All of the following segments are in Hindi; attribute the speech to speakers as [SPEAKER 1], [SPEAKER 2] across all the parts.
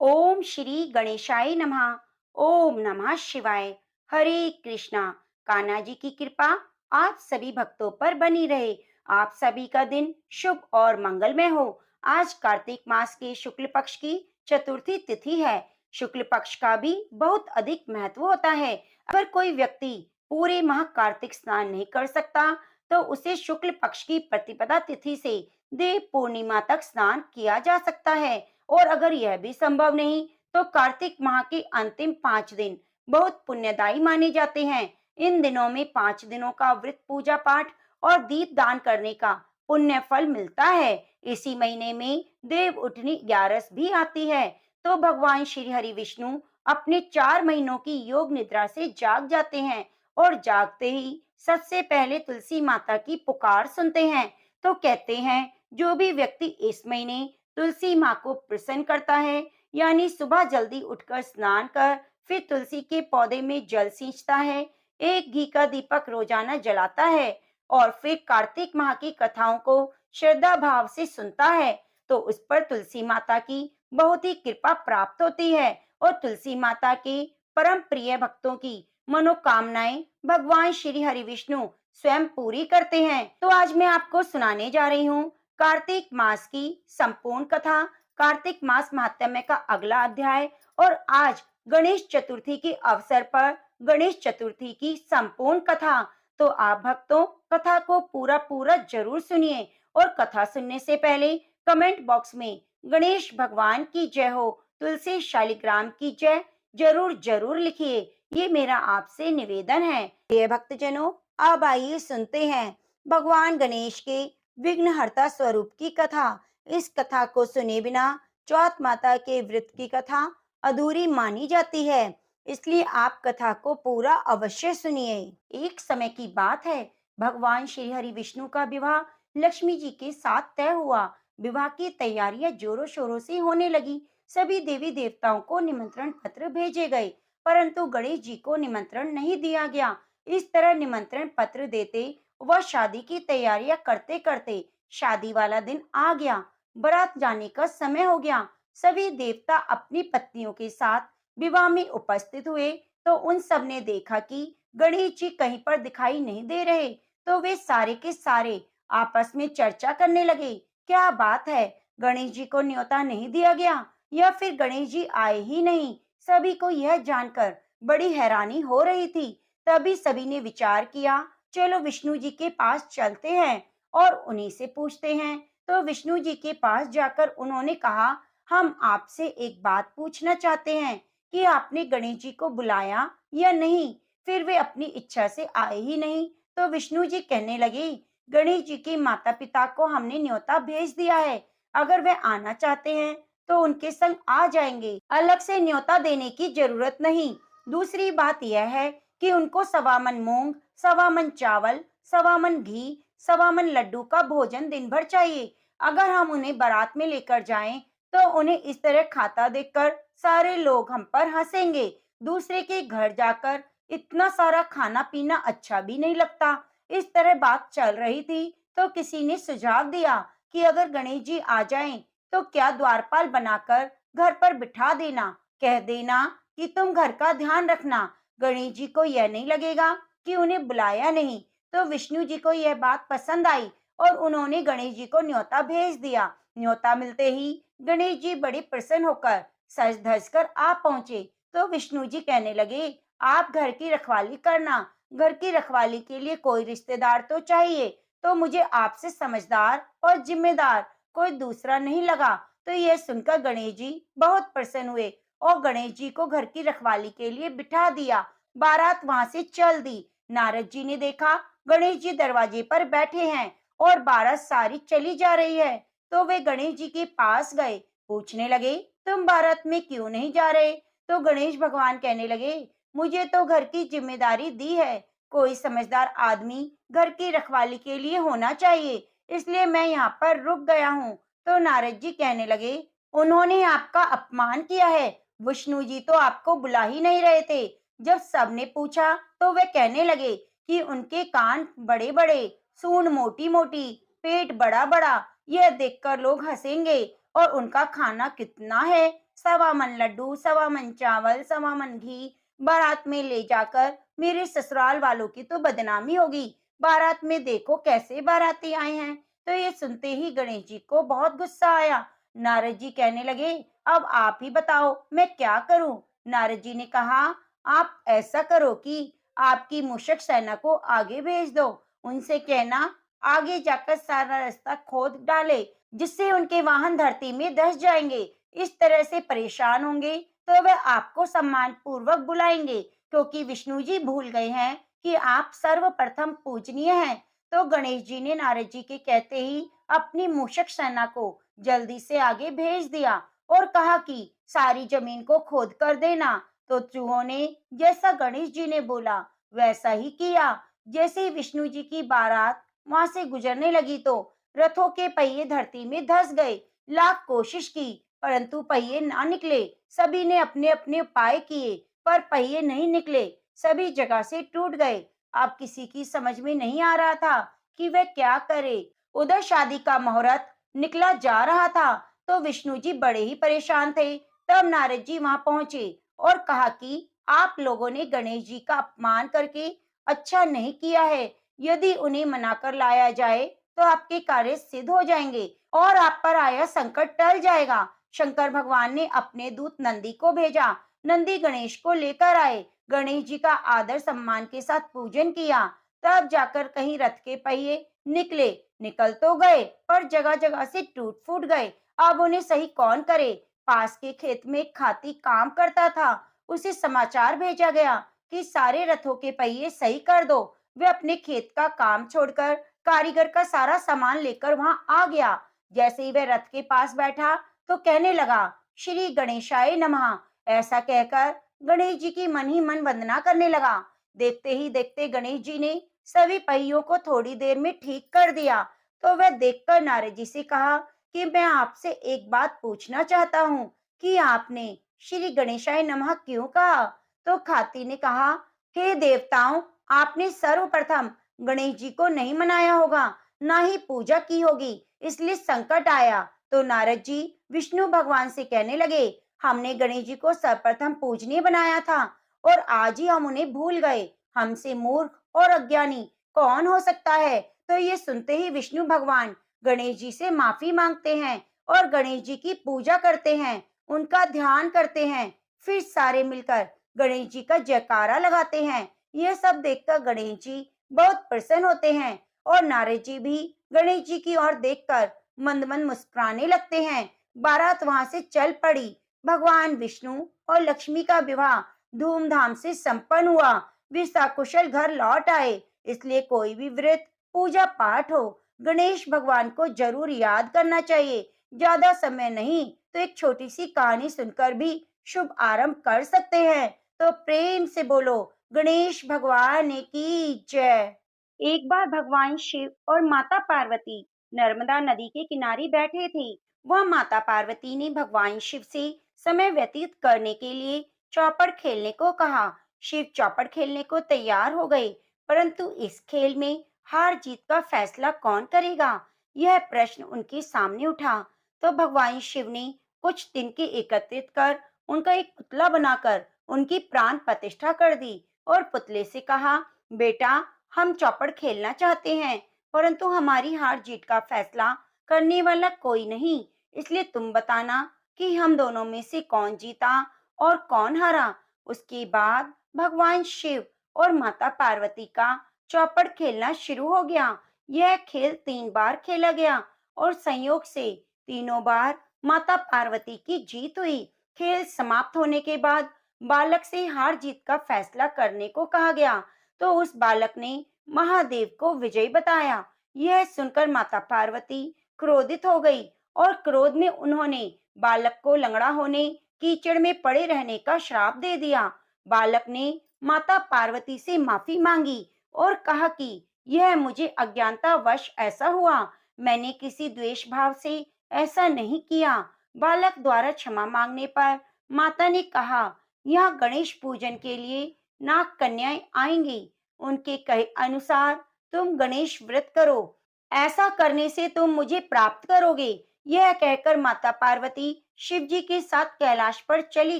[SPEAKER 1] ओम श्री गणेशाय नमः। ओम नमः शिवाय। हरे कृष्णा। कान्हा जी की कृपा आप सभी भक्तों पर बनी रहे। आप सभी का दिन शुभ और मंगलमय हो। आज कार्तिक मास के शुक्ल पक्ष की चतुर्थी तिथि है। शुक्ल पक्ष का भी बहुत अधिक महत्व होता है। अगर कोई व्यक्ति पूरे माह कार्तिक स्नान नहीं कर सकता तो उसे शुक्ल पक्ष की प्रतिपदा तिथि से देव पूर्णिमा तक स्नान किया जा सकता है। और अगर यह भी संभव नहीं तो कार्तिक माह के अंतिम 5 दिन बहुत पुण्यदायी माने जाते हैं। इन दिनों में 5 दिनों का व्रत पूजा पाठ और दीप दान करने का पुण्य फल मिलता है। इसी महीने में देव उठनी 11 भी आती है। तो भगवान श्री हरि विष्णु अपने 4 महीनों की योग निद्रा से जाग जाते हैं और जागते ही सबसे पहले तुलसी माता की पुकार सुनते हैं। तो कहते हैं जो भी व्यक्ति इस महीने तुलसी माँ को प्रसन्न करता है, यानी सुबह जल्दी उठकर स्नान कर फिर तुलसी के पौधे में जल सींचता है, एक घी का दीपक रोजाना जलाता है और फिर कार्तिक माह की कथाओं को श्रद्धा भाव से सुनता है, तो उस पर तुलसी माता की बहुत ही कृपा प्राप्त होती है और तुलसी माता के परम प्रिय भक्तों की मनोकामनाएं भगवान श्री हरि विष्णु स्वयं पूरी करते हैं। तो आज मैं आपको सुनाने जा रही हूँ कार्तिक मास की संपूर्ण कथा, कार्तिक मास महात्म्य का अगला अध्याय। और आज गणेश चतुर्थी के अवसर पर गणेश चतुर्थी की संपूर्ण कथा। तो आप भक्तों कथा को पूरा पूरा जरूर सुनिए और कथा सुनने से पहले कमेंट बॉक्स में गणेश भगवान की जय हो, तुलसी शालिग्राम की जय जरूर जरूर लिखिए। ये मेरा आपसे निवेदन है। प्रिय भक्तजनों, अब आइए सुनते हैं भगवान गणेश के विघ्नहर्ता स्वरूप की कथा। इस कथा को सुने बिना चौथ माता के व्रत की कथा अधूरी मानी जाती है, इसलिए आप कथा को पूरा अवश्य सुनिए। एक समय की बात है, भगवान श्री हरि विष्णु का विवाह लक्ष्मी जी के साथ तय हुआ। विवाह की तैयारियां जोरों शोरों से होने लगी। सभी देवी देवताओं को निमंत्रण पत्र भेजे गए, परंतु गणेश जी को निमंत्रण नहीं दिया गया। इस तरह निमंत्रण पत्र देते वह शादी की तैयारियां करते करते शादी वाला दिन आ गया। बारात जाने का समय हो गया। सभी देवता अपनी पत्नियों के साथ विवाह में उपस्थित हुए तो उन सब ने देखा कि गणेश जी कहीं पर दिखाई नहीं दे रहे। तो वे सारे के सारे आपस में चर्चा करने लगे, क्या बात है, गणेश जी को न्योता नहीं दिया गया या फिर गणेश जी आए ही नहीं। सभी को यह जानकर बड़ी हैरानी हो रही थी। तभी सभी ने विचार किया, चलो विष्णु जी के पास चलते हैं और उन्हीं से पूछते हैं। तो विष्णु जी के पास जाकर उन्होंने कहा, हम आपसे एक बात पूछना चाहते हैं कि आपने गणेश जी को बुलाया या नहीं। फिर वे अपनी इच्छा से आए ही नहीं। तो विष्णु जी कहने लगे, गणेश जी के माता पिता को हमने न्योता भेज दिया है, अगर वे आना चाहते हैं तो उनके संग आ जाएंगे, अलग से न्योता देने की जरूरत नहीं। दूसरी बात यह है कि उनको 1.25 मन मूंग, 1.25 मन चावल, 1.25 मन घी, 1.25 मन लड्डू का भोजन दिन भर चाहिए। अगर हम उन्हें बारात में लेकर जाएं तो उन्हें इस तरह खाता देखकर सारे लोग हम पर हंसेंगे। दूसरे के घर जाकर इतना सारा खाना पीना अच्छा भी नहीं लगता। इस तरह बात चल रही थी तो किसी ने सुझाव दिया कि अगर गणेश जी आ जाएं तो क्या द्वारपाल बनाकर घर पर बिठा देना, कह देना कि तुम घर का ध्यान रखना। गणेश जी को यह नहीं लगेगा कि उन्हें बुलाया नहीं। तो विष्णु जी को यह बात पसंद आई और उन्होंने गणेश जी को न्योता भेज दिया। न्योता मिलते ही गणेश जी बड़े प्रसन्न होकर सज धज कर आ पहुंचे। तो विष्णु जी कहने लगे, आप घर की रखवाली करना, घर की रखवाली के लिए कोई रिश्तेदार तो चाहिए, तो मुझे आपसे समझदार और जिम्मेदार कोई दूसरा नहीं लगा। तो यह सुनकर गणेश जी बहुत प्रसन्न हुए और गणेश जी को घर की रखवाली के लिए बिठा दिया। बारात वहां से चल दी। नारद जी ने देखा गणेश जी दरवाजे पर बैठे हैं और बारात सारी चली जा रही है। तो वे गणेश जी के पास गए, पूछने लगे, तुम बारात में क्यों नहीं जा रहे। तो गणेश भगवान कहने लगे, मुझे तो घर की जिम्मेदारी दी है, कोई समझदार आदमी घर की रखवाली के लिए होना चाहिए, इसलिए मैं यहाँ पर रुक गया हूँ। तो नारद जी कहने लगे, उन्होंने आपका अपमान किया है, विष्णु जी तो आपको बुला ही नहीं रहे थे। जब सबने पूछा तो वे कहने लगे कि उनके कान बड़े बड़े, सूंड मोटी मोटी, पेट बड़ा बड़ा, यह देखकर लोग हंसेंगे और उनका खाना कितना है सवा मन लड्डू, सवा मन चावल, सवा मन घी बारात में ले जाकर मेरे ससुराल वालों की तो बदनामी होगी। बारात में देखो कैसे बाराती आए हैं। तो ये सुनते ही गणेश जी को बहुत गुस्सा आया। नारद जी कहने लगे, अब आप ही बताओ मैं क्या करूं? नारद जी ने कहा, आप ऐसा करो कि आपकी मूषक सेना को आगे भेज दो। उनसे कहना आगे जाकर सारा रास्ता खोद डाले, जिससे उनके वाहन धरती में धंस जाएंगे। इस तरह से परेशान होंगे तो वे आपको सम्मान पूर्वक बुलाएंगे, क्योंकि विष्णु जी भूल गए हैं कि आप सर्वप्रथम पूजनीय हैं। तो गणेश जी ने नारद जी के कहते ही अपनी मूषक सेना को जल्दी से आगे भेज दिया और कहा कि सारी जमीन को खोद कर देना। तो चूहों ने जैसा गणेश जी ने बोला वैसा ही किया। जैसे ही विष्णु जी की बारात वहां से गुजरने लगी तो रथों के पहिए धरती में धंस गए। लाख कोशिश की परंतु पहिए ना निकले। सभी ने अपने अपने उपाय किए पर पहिए नहीं निकले, सभी जगह से टूट गए। अब किसी की समझ में नहीं आ रहा था कि वह क्या करे। उधर शादी का मुहूर्त निकला जा रहा था तो विष्णु जी बड़े ही परेशान थे। तब नारद जी वहां पहुंचे और कहा कि आप लोगों ने गणेश जी का अपमान करके अच्छा नहीं किया है। यदि उन्हें मनाकर लाया जाए तो आपके कार्य सिद्ध हो जाएंगे और आप पर आया संकट टल जाएगा। शंकर भगवान ने अपने दूत नंदी को भेजा। नंदी गणेश को लेकर आए। गणेश जी का आदर सम्मान के साथ पूजन किया। तब जाकर कहीं रथ के पहिए निकले। निकल तो गए पर जगह जगह से टूट फूट गए। अब उन्हें सही कौन करे? पास के खेत में एक खाती काम करता था। उसे समाचार भेजा गया कि सारे रथों के पहिए सही कर दो। वे अपने खेत का काम छोड़कर कारीगर का सारा सामान लेकर वहां आ गया। जैसे ही वह रथ के पास बैठा तो कहने लगा, श्री गणेशाय नमः। ऐसा कहकर गणेश जी की मन ही मन वंदना करने लगा। देखते ही देखते गणेश जी ने सभी पहियों को थोड़ी देर में ठीक कर दिया। तो वह देखकर नारद जी से कहा कि मैं आपसे एक बात पूछना चाहता हूँ कि आपने श्री गणेशाय नमः क्यों कहा? तो खाती ने कहा, हे देवताओं, आपने सर्वप्रथम गणेश जी को नहीं मनाया होगा, ना ही पूजा की होगी, इसलिए संकट आया। तो नारद जी विष्णु भगवान से कहने लगे, हमने गणेश जी को सर्वप्रथम पूजनीय बनाया था और आज ही हम उन्हें भूल गए। हमसे मूर्ख और अज्ञानी कौन हो सकता है? तो ये सुनते ही विष्णु भगवान गणेश जी से माफी मांगते हैं और गणेश जी की पूजा करते हैं, उनका ध्यान करते हैं। फिर सारे मिलकर गणेश जी का जयकारा लगाते हैं। यह सब देखकर गणेश जी बहुत प्रसन्न होते हैं और नारद जी भी गणेश जी की ओर देखकर मंद मंद मुस्कुराने लगते हैं। बारात वहां से चल पड़ी। भगवान विष्णु और लक्ष्मी का विवाह धूमधाम से संपन्न हुआ। वे सकुशल घर लौट आए। इसलिए कोई भी व्रत पूजा पाठ हो, गणेश भगवान को जरूर याद करना चाहिए। ज्यादा समय नहीं तो एक छोटी सी कहानी सुनकर भी शुभ आरंभ कर सकते हैं। तो प्रेम से बोलो गणेश भगवान की जय। एक बार भगवान शिव और माता पार्वती नर्मदा नदी के किनारे बैठे थे। वह माता पार्वती ने भगवान शिव से समय व्यतीत करने के लिए चौपड़ खेलने को कहा। शिव चौपड़ खेलने को तैयार हो गए, परंतु इस खेल में हार जीत का फैसला कौन करेगा, यह प्रश्न उनके सामने उठा। तो भगवान शिव ने कुछ तिनके एकत्रित कर उनका एक पुतला बनाकर उनकी प्राण प्रतिष्ठा कर दी और पुतले से कहा, बेटा, हम चौपड़ खेलना चाहते हैं, परंतु हमारी हार जीत का फैसला करने वाला कोई नहीं। इसलिए तुम बताना कि हम दोनों में से कौन जीता और कौन हारा। उसके बाद भगवान शिव और माता पार्वती का चौपड़ खेलना शुरू हो गया। यह खेल 3 बार खेला गया और संयोग से तीनों बार माता पार्वती की जीत हुई। खेल समाप्त होने के बाद बालक से हार जीत का फैसला करने को कहा गया। तो उस बालक ने महादेव को विजयी बताया। यह सुनकर माता पार्वती क्रोधित हो गई और क्रोध में उन्होंने बालक को लंगड़ा होने, कीचड़ में पड़े रहने का श्राप दे दिया। बालक ने माता पार्वती से माफी मांगी और कहा कि यह मुझे अज्ञानतावश ऐसा हुआ, मैंने किसी द्वेष भाव से ऐसा नहीं किया। बालक द्वारा क्षमा मांगने पर माता ने कहा, यहाँ गणेश पूजन के लिए नाग कन्याएं आएंगी, उनके कहे अनुसार तुम गणेश व्रत करो। ऐसा करने से तुम मुझे प्राप्त करोगे। यह कहकर माता पार्वती शिव जी के साथ कैलाश पर चली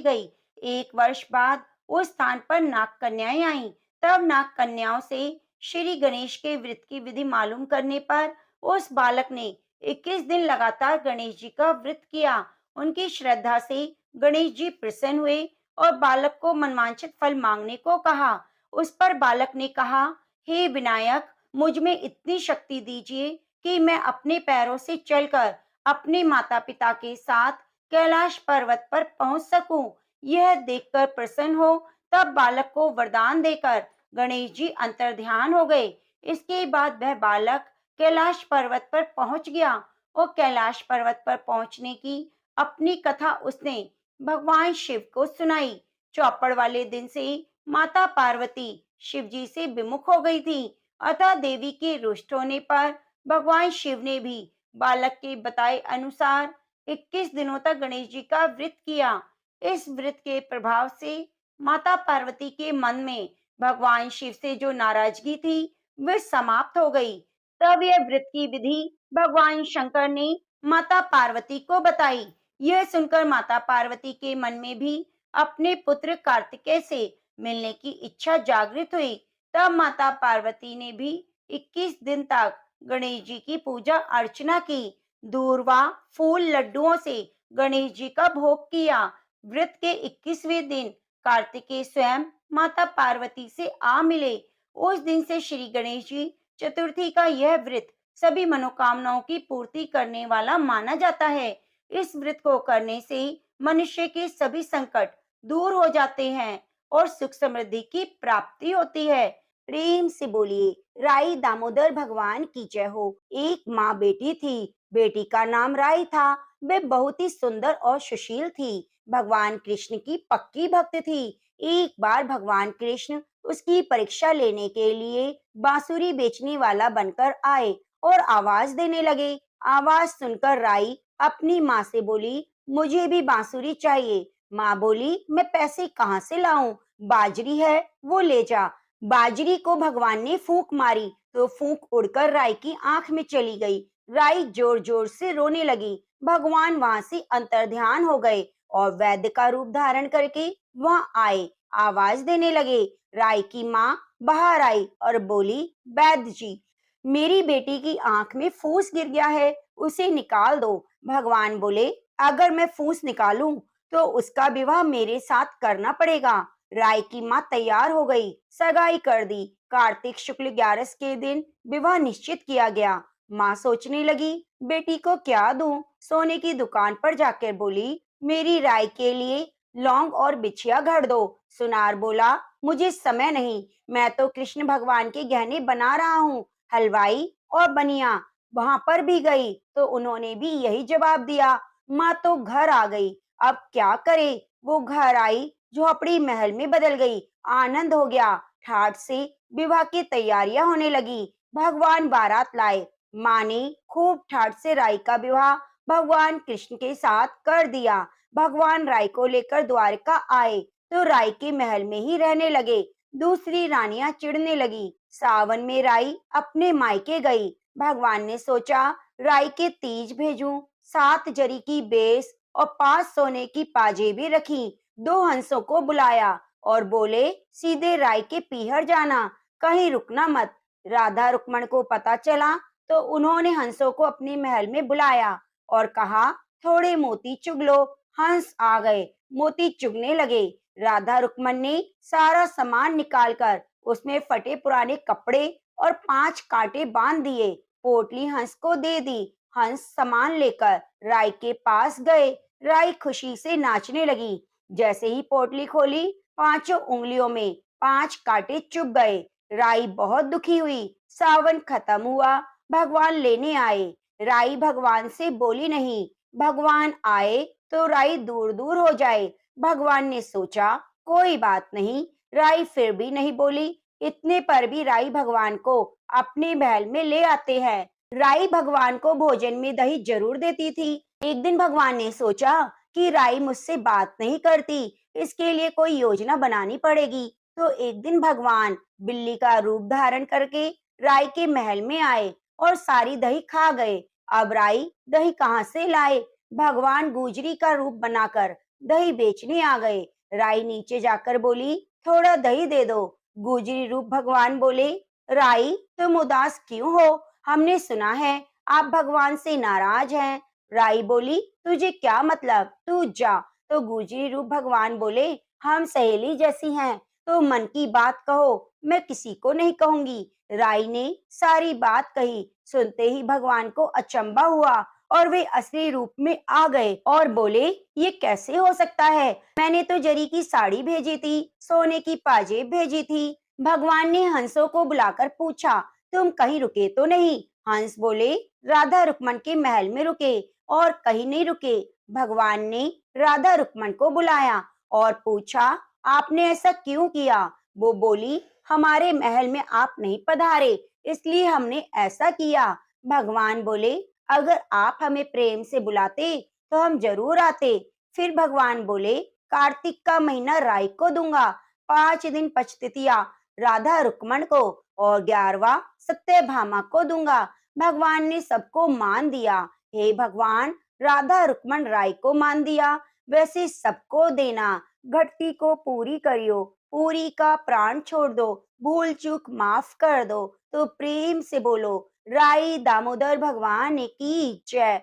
[SPEAKER 1] गई। 1 वर्ष बाद उस स्थान पर नाग कन्याएं आईं। तब नाग कन्याओं से श्री गणेश के व्रत की विधि मालूम करने पर उस बालक ने 21 दिन लगातार गणेश जी का व्रत किया। उनकी श्रद्धा से गणेश जी प्रसन्न हुए और बालक को मनवांछित फल मांगने को कहा। उस पर बालक ने कहा, हे विनायक, मुझ में इतनी शक्ति दीजिए कि मैं अपने पैरों से चलकर अपने माता पिता के साथ कैलाश पर्वत पर पहुंच सकूं। यह देखकर प्रसन्न हो, तब बालक को वरदान देकर गणेश जी अंतर्ध्यान हो गए। इसके बाद वह बालक कैलाश पर्वत पर पहुंच गया और कैलाश पर्वत पर पहुंचने की अपनी कथा उसने भगवान शिव को सुनाई। चौपड़ वाले दिन से माता पार्वती शिव जी से विमुख हो गई थी, अतः देवी के रुष्ट होने पर भगवान शिव ने भी बालक के बताए अनुसार 21 दिनों तक गणेश जी का व्रत किया। इस व्रत के प्रभाव से माता पार्वती के मन में भगवान शिव से जो नाराजगी थी वह समाप्त हो गई। तब यह व्रत की विधि भगवान शंकर ने माता पार्वती को बताई। यह सुनकर माता पार्वती के मन में भी अपने पुत्र कार्तिकेय से मिलने की इच्छा जागृत हुई। तब माता पार्वती ने भी 21 दिन तक गणेश जी की पूजा अर्चना की। दूर्वा फूल लड्डुओं से गणेश जी का भोग किया। व्रत के 21वें दिन कार्तिकेय स्वयं माता पार्वती से आ मिले। उस दिन से श्री गणेश जी चतुर्थी का यह व्रत सभी मनोकामनाओं की पूर्ति करने वाला माना जाता है। इस व्रत को करने से मनुष्य के सभी संकट दूर हो जाते हैं और सुख समृद्धि की प्राप्ति होती है। प्रेम से बोलिए राई दामोदर भगवान की जय हो। एक माँ बेटी थी। बेटी का नाम राई था। वे बहुत ही सुंदर और सुशील थी। भगवान कृष्ण की पक्की भक्त थी। एक बार भगवान कृष्ण उसकी परीक्षा लेने के लिए बांसुरी बेचने वाला बनकर आए और आवाज देने लगे। आवाज सुनकर राई अपनी माँ से बोली, मुझे भी बांसुरी चाहिए। माँ बोली, मैं पैसे कहाँ से लाऊं? बाजरी है, वो ले जा। बाजरी को भगवान ने फूंक मारी तो फूंक उड़कर राई की आंख में चली गई। राई जोर जोर से रोने लगी। भगवान वहां से अंतर्ध्यान हो गए और वैद्य का रूप धारण करके वहां आए। आवाज देने लगे। राई की माँ बाहर आई और बोली, वैद्य जी, मेरी बेटी की आंख में फूस गिर गया है, उसे निकाल दो। भगवान बोले, अगर मैं फूस निकालूं तो उसका विवाह मेरे साथ करना पड़ेगा। राय की माँ तैयार हो गई। सगाई कर दी। कार्तिक शुक्ल 11 के दिन विवाह निश्चित किया गया। माँ सोचने लगी, बेटी को क्या दूं? सोने की दुकान पर जाकर बोली, मेरी राय के लिए लौंग और बिछिया घड़ दो। सुनार बोला, मुझे समय नहीं, मैं तो कृष्ण भगवान के गहने बना रहा हूँ। हलवाई और बनिया वहां पर भी गई तो उन्होंने भी यही जवाब दिया। माँ तो घर आ गई। अब क्या करे? वो घर आई, झोपड़ी महल में बदल गई। आनंद हो गया। ठाठ से विवाह की तैयारियां होने लगी। भगवान बारात लाए। माँ ने खूब ठाठ से राई का विवाह भगवान कृष्ण के साथ कर दिया। भगवान राई को लेकर द्वारका आए तो राई के महल में ही रहने लगे। दूसरी रानियां चिढ़ने लगी। सावन में राई अपने मायके गई। भगवान ने सोचा, राई के तीज भेजूं। 7 जरी की बेस और 5 सोने की पाजेबें रखी। 2 हंसों को बुलाया और बोले, सीधे राय के पीहर जाना, कहीं रुकना मत। राधा रुक्मण को पता चला तो उन्होंने हंसों को अपने महल में बुलाया और कहा, थोड़े मोती चुग लो। हंस आ गए, मोती चुगने लगे। राधा रुक्मण ने सारा सामान निकालकर उसमें फटे पुराने कपड़े और 5 कांटे बांध दिए। पोटली हंस को दे दी। हंस सामान लेकर राय के पास गए। राय खुशी से नाचने लगी। जैसे ही पोटली खोली, 5 उंगलियों में 5 कांटे चुभ गए। राई बहुत दुखी हुई। सावन खत्म हुआ। भगवान लेने आए। राई भगवान से बोली नहीं। भगवान आए तो राई दूर दूर हो जाए। भगवान ने सोचा, कोई बात नहीं। राई फिर भी नहीं बोली। इतने पर भी राई भगवान को अपने महल में ले आते हैं। राई भगवान को भोजन में दही जरूर देती थी। एक दिन भगवान ने सोचा कि राई मुझसे बात नहीं करती, इसके लिए कोई योजना बनानी पड़ेगी। तो एक दिन भगवान बिल्ली का रूप धारण करके राई के महल में आए और सारी दही खा गए। अब राई दही कहाँ से लाए? भगवान गुजरी का रूप बनाकर दही बेचने आ गए। राई नीचे जाकर बोली, थोड़ा दही दे दो। गुजरी रूप भगवान बोले, राई तुम उदास क्यों हो? हमने सुना है आप भगवान से नाराज हैं। राई बोली, तुझे क्या मतलब, तू जा। तो गुजरी रूप भगवान बोले, हम सहेली जैसी हैं, तो मन की बात कहो, मैं किसी को नहीं कहूंगी। राई ने सारी बात कही। सुनते ही भगवान को अचंभा हुआ और वे असली रूप में आ गए और बोले, ये कैसे हो सकता है? मैंने तो जरी की साड़ी भेजी थी, सोने की पाजेब भेजी थी। भगवान ने हंसों को बुलाकर पूछा, तुम कहीं रुके तो नहीं? हंस बोले, राधा रुक्मन के महल में रुके और कहीं नहीं रुके। भगवान ने राधा रुक्मन को बुलाया और पूछा, आपने ऐसा क्यों किया? वो बोली, हमारे महल में आप नहीं पधारे, इसलिए हमने ऐसा किया। भगवान बोले, अगर आप हमें प्रेम से बुलाते तो हम जरूर आते। फिर भगवान बोले, कार्तिक का महीना राई को दूंगा, 5 दिन पचतिथिया राधा रुक्मण को और 11वां सत्यभामा को दूंगा। भगवान ने सबको मान दिया। हे भगवान, राधा रुक्मण राय को मान दिया, वैसे सबको देना। घटती को पूरी करियो, पूरी का प्राण छोड़ दो, भूल चूक माफ कर दो। तो प्रेम से बोलो, राई दामोदर भगवान की जय।